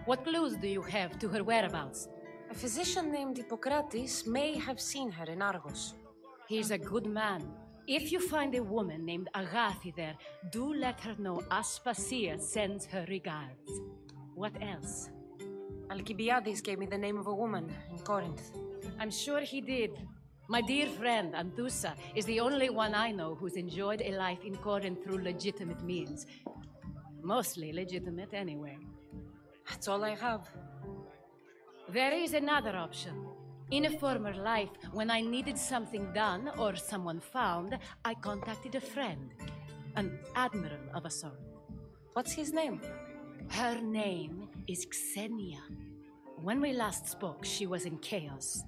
What clues do you have to her whereabouts? A physician named Hippocrates may have seen her in Argos. He's a good man. If you find a woman named Agathi there, do let her know Aspasia sends her regards. What else? Alcibiades gave me the name of a woman in Corinth. I'm sure he did. My dear friend, Anthusa, is the only one I know who's enjoyed a life in Corinth through legitimate means. Mostly legitimate anyway. That's all I have. There is another option. In a former life, when I needed something done or someone found, I contacted a friend. An admiral of a sort. What's his name? Her name is Xenia. When we last spoke, she was in chaos.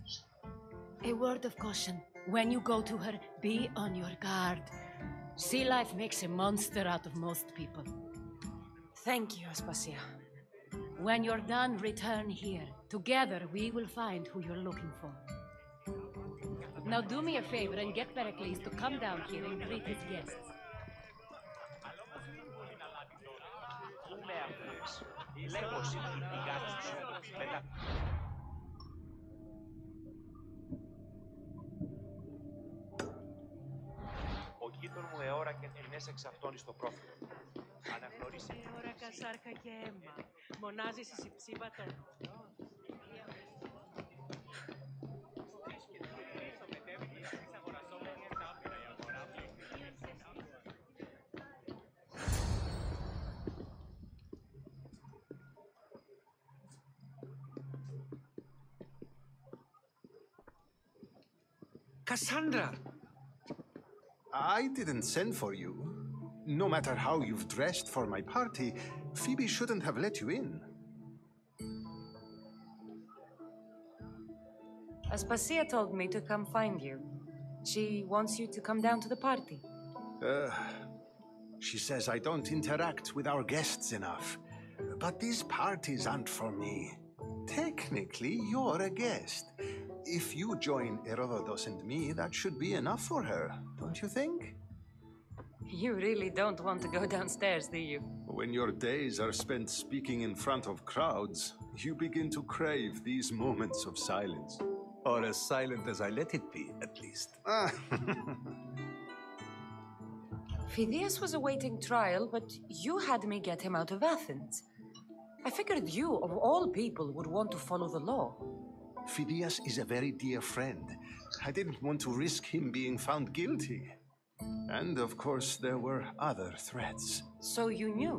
A word of caution. When you go to her, be on your guard. Sea life makes a monster out of most people. Thank you, Aspasia. When you're done, return here. Together, we will find who you're looking for. Now do me a favor and get Pericles to come down here and greet his guests. Ο γείτον μου ώρα και τεινές εξ αυτών εις το πρόφυλο. Αναγνωρίσε. Ώρα κασάρκα και αίμα. Μονάζεις εις υψίβα των ορών. Cassandra! I didn't send for you. No matter how you've dressed for my party, Phoebe shouldn't have let you in. Aspasia told me to come find you. She wants you to come down to the party. She says I don't interact with our guests enough. But these parties aren't for me. Technically, you're a guest. If you join Herodotus and me, that should be enough for her, don't you think? You really don't want to go downstairs, do you? When your days are spent speaking in front of crowds, you begin to crave these moments of silence. Or as silent as I let it be, at least. Phidias was awaiting trial, but you had me get him out of Athens. I figured you, of all people, would want to follow the law. Phidias is a very dear friend. I didn't want to risk him being found guilty. And, of course, there were other threats. So you knew?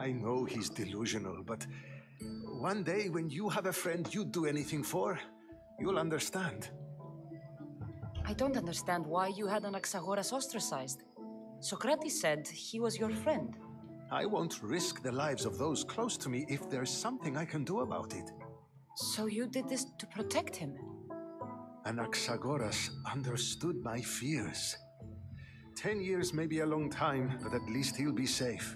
I know he's delusional, but one day when you have a friend you'd do anything for, you'll understand. I don't understand why you had Anaxagoras ostracized. Socrates said he was your friend. I won't risk the lives of those close to me if there's something I can do about it. So you did this to protect him? Anaxagoras understood my fears. 10 years may be a long time, but at least he'll be safe.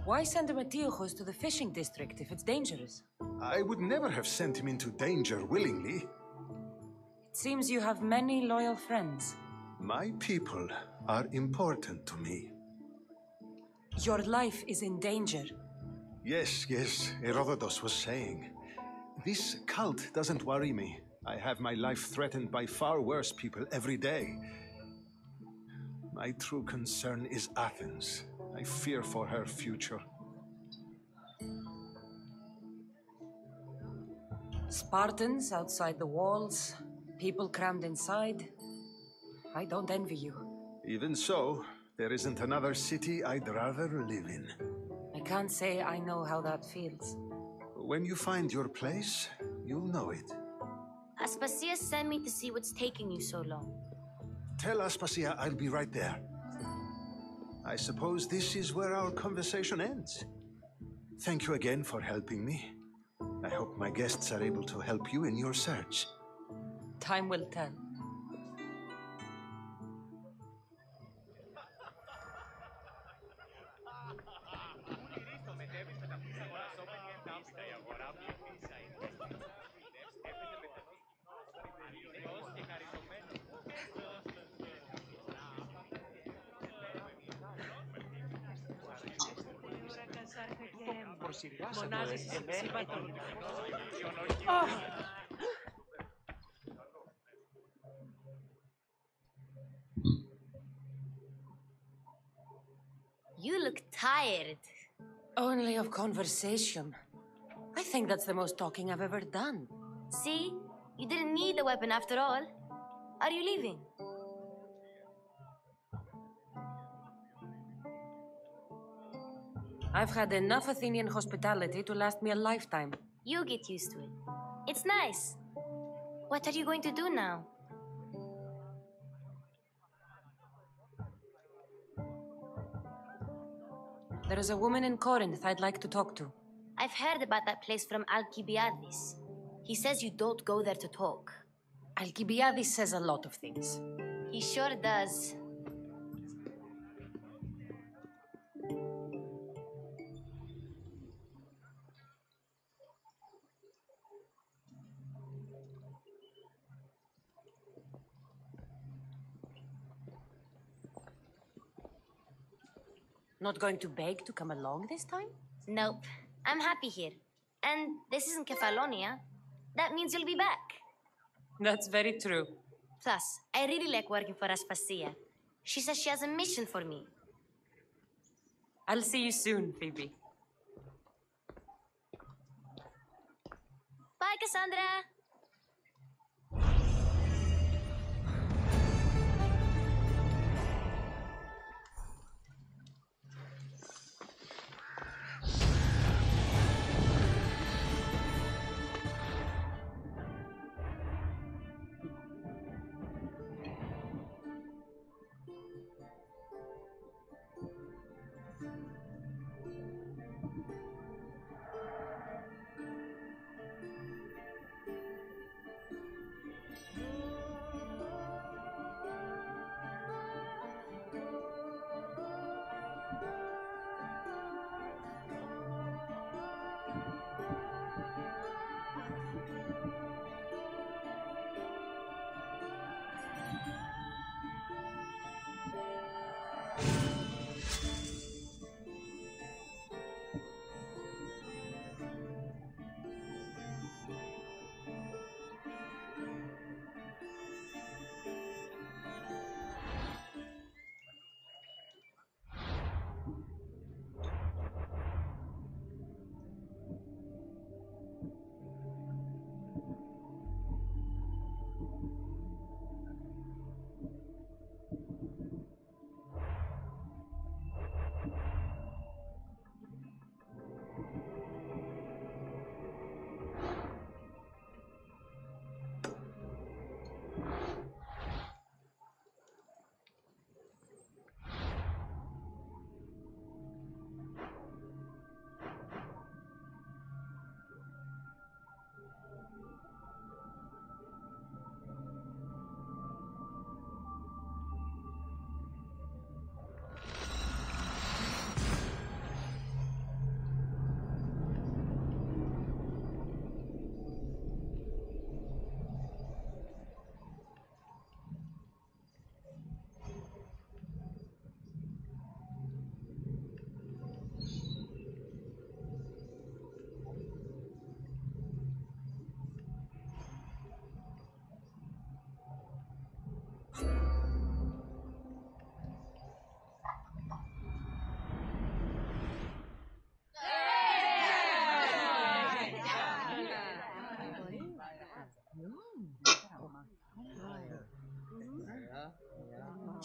Why send Emetiochos to the fishing district if it's dangerous? I would never have sent him into danger willingly. It seems you have many loyal friends. My people are important to me. Your life is in danger. Yes, Herodotus was saying. This cult doesn't worry me. I have my life threatened by far worse people every day. My true concern is Athens. I fear for her future. Spartans outside the walls, people crammed inside. I don't envy you. Even so, there isn't another city I'd rather live in. I can't say I know how that feels. When you find your place, you'll know it. Aspasia sent me to see what's taking you so long. Tell Aspasia I'll be right there. I suppose this is where our conversation ends. Thank you again for helping me. I hope my guests are able to help you in your search. Time will tell. Μονάζεις εις υψίβα των ορών. You look tired. Only of conversation. I think that's the most talking I've ever done. See? You didn't need the weapon after all. Are you leaving? I've had enough Athenian hospitality to last me a lifetime. You get used to it. It's nice. What are you going to do now? There is a woman in Corinth I'd like to talk to. I've heard about that place from Alcibiades. He says you don't go there to talk. Alcibiades says a lot of things. He sure does. Not going to beg to come along this time? Nope. I'm happy here. And this isn't Kefalonia. That means you'll be back. That's very true. Plus, I really like working for Aspasia. She says she has a mission for me. I'll see you soon, Phoebe. Bye, Cassandra!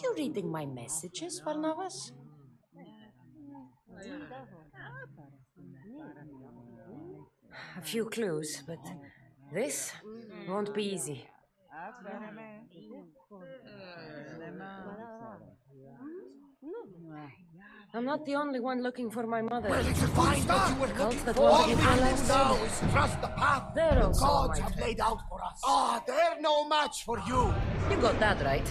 You reading my messages, Barnabas? A few clues, but this won't be easy. I'm not the only one looking for my mother. Well, did you find what you were looking for? All we have to now is trust the path They're the also gods my have friend. laid out for us. Ah, they're no match for you. You got that right.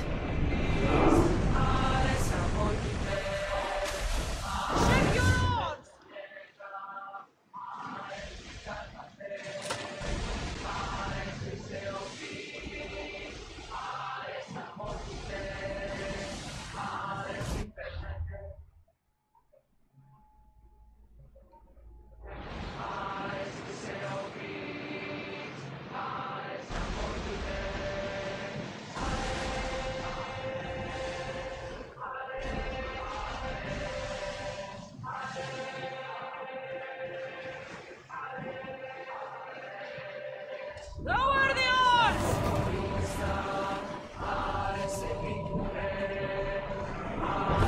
Lower the oars!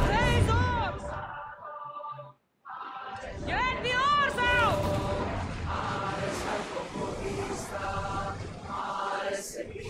Raise oars! Get the oars out! Sails!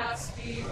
Less speed!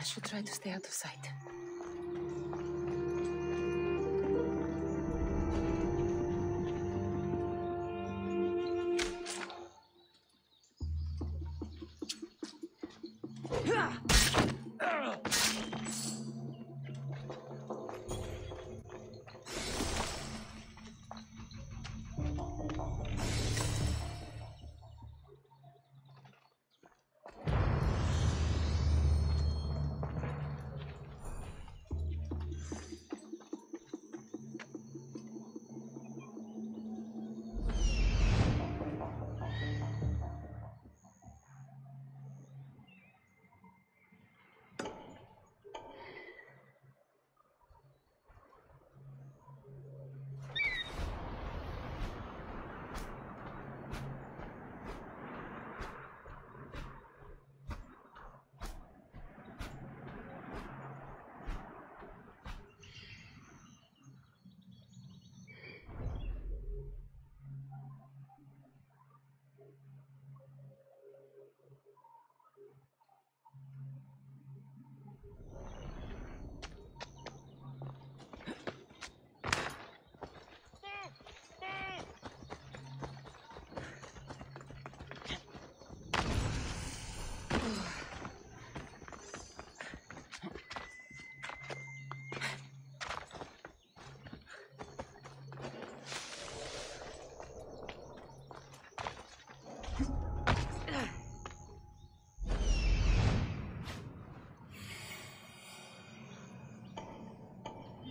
I should try to stay out of sight.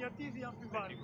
Γιατί διαμφιβάλλει.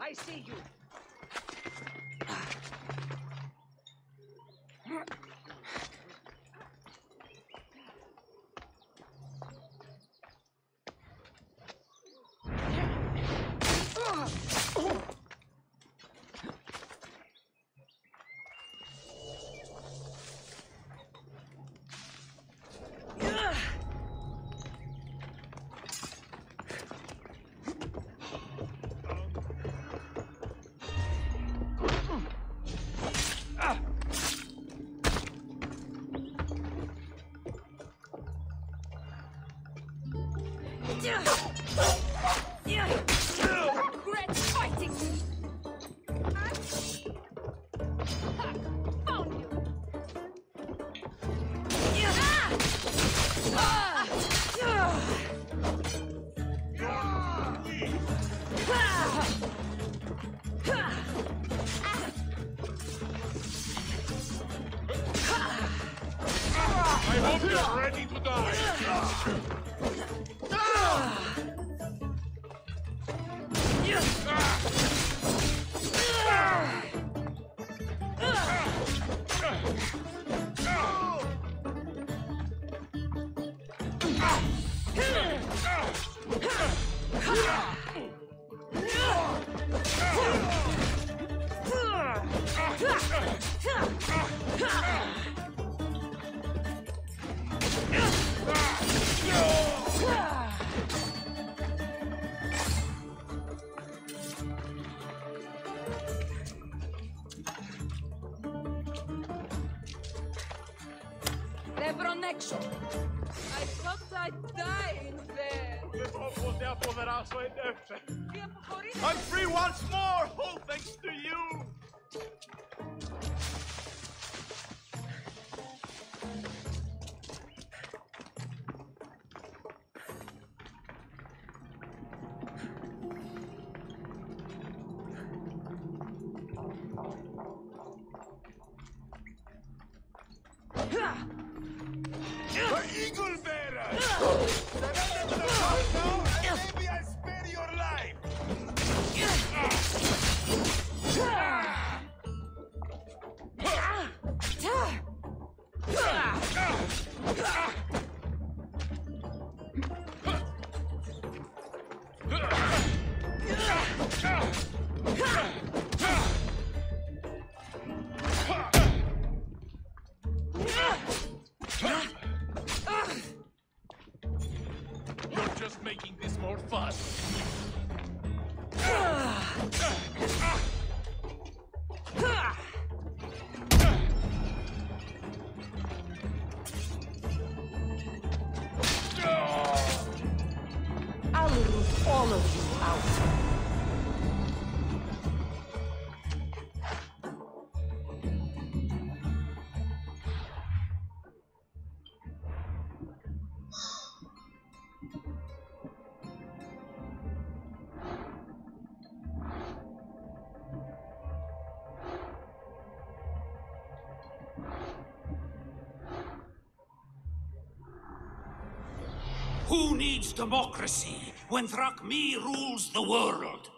I see you. Great fighting! Found you! I hope you're ready to die! Nebronexo! I thought I'd die in there. I'm free once more! All thanks to you! The Eagle Bearer! Surrender to the cause now, and maybe I'll spare your life! You're just making this more fun. I'll root all of you out. Who needs democracy when Thrakmi rules the world?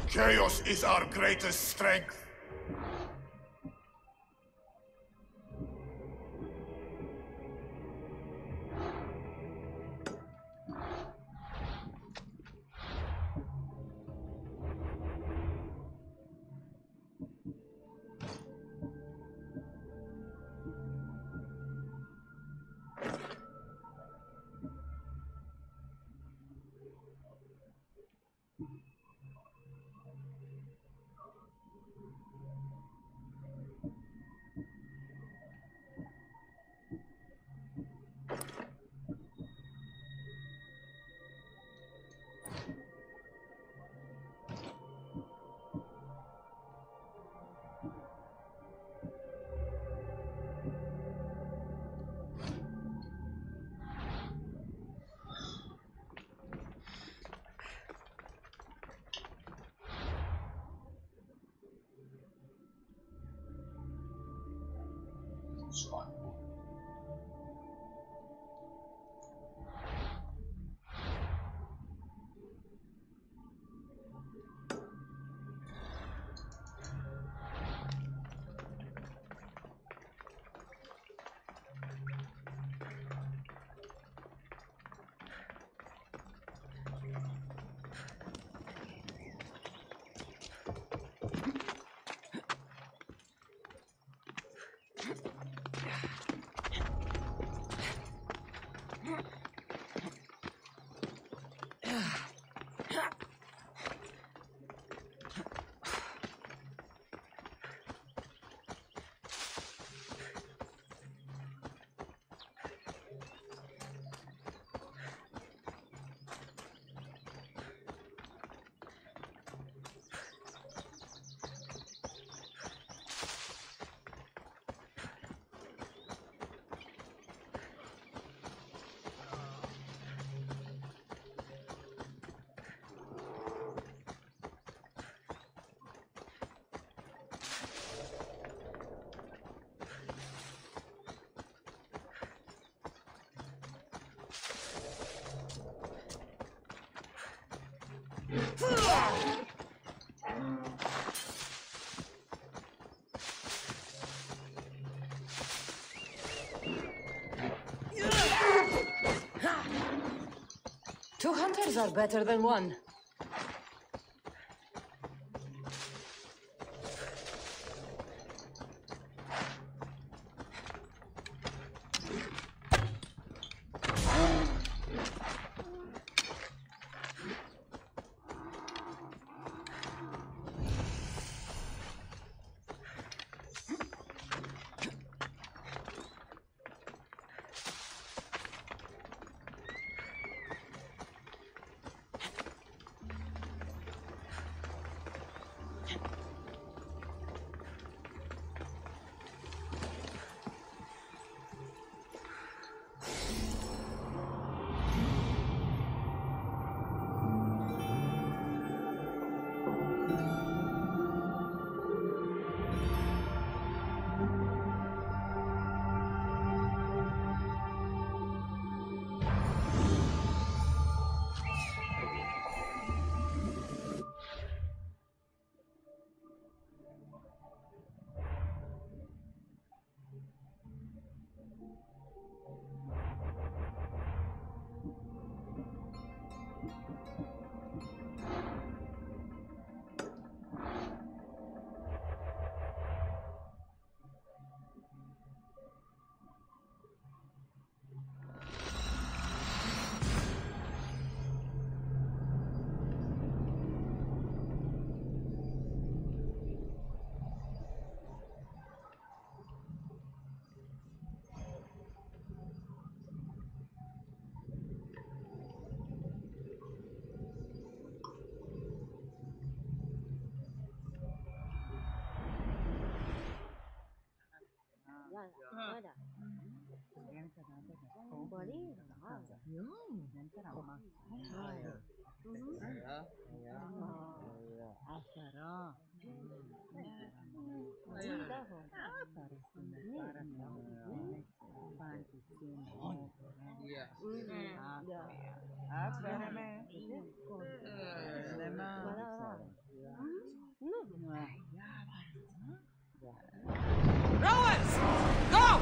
Chaos is our greatest strength. Two hunters are better than one. Rowers! Go!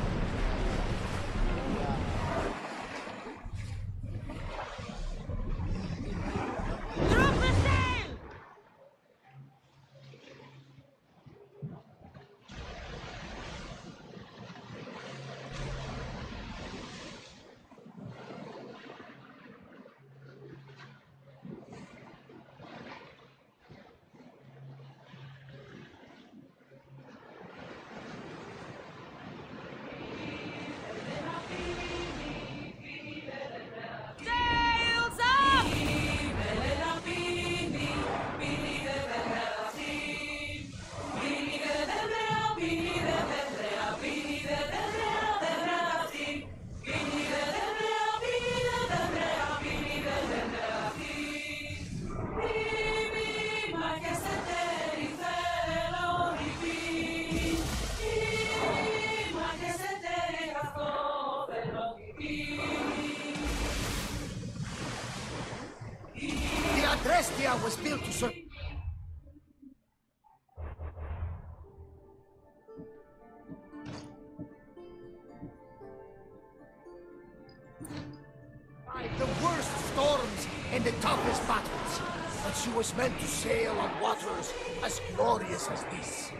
Drop the sail! Sails up! The Adrestia was built to serve. The worst storms and the toughest battles, but she was meant to sail on waters as glorious as this.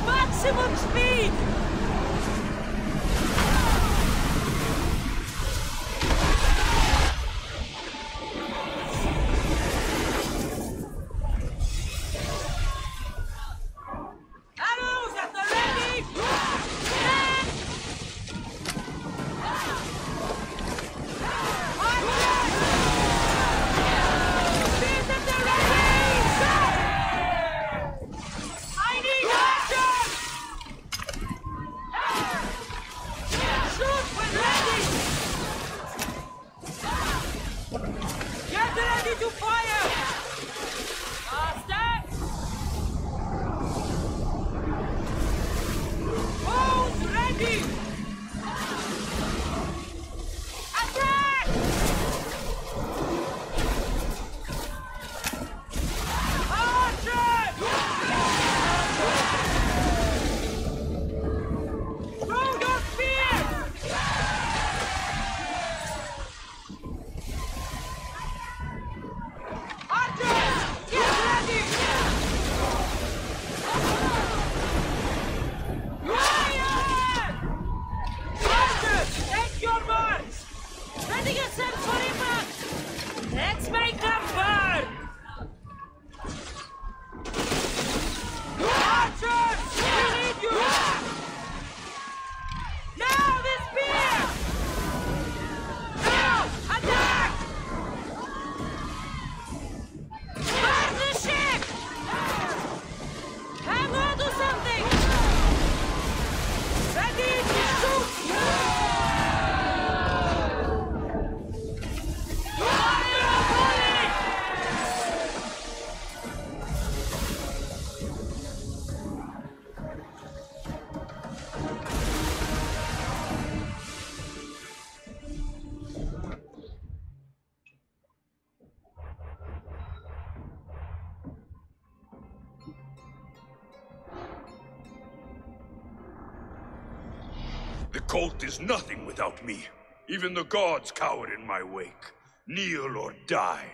Maximum speed! Arrows at the ready! Spears at the ready! I need action! Shoot when ready! Get ready to fire! Faster! Bows ready! Attack! Archer! Throw your spears! Archers! Get ready! Fire! Archers, take your marks! Ready yourself for impact! Let's make them burn! Archers, we need you! Now the spear! Now, attack! Burn the ship! Hang on to something! Ready to shoot! Fire volley! The cult is nothing without me. Even the gods cower in my wake. Kneel or die.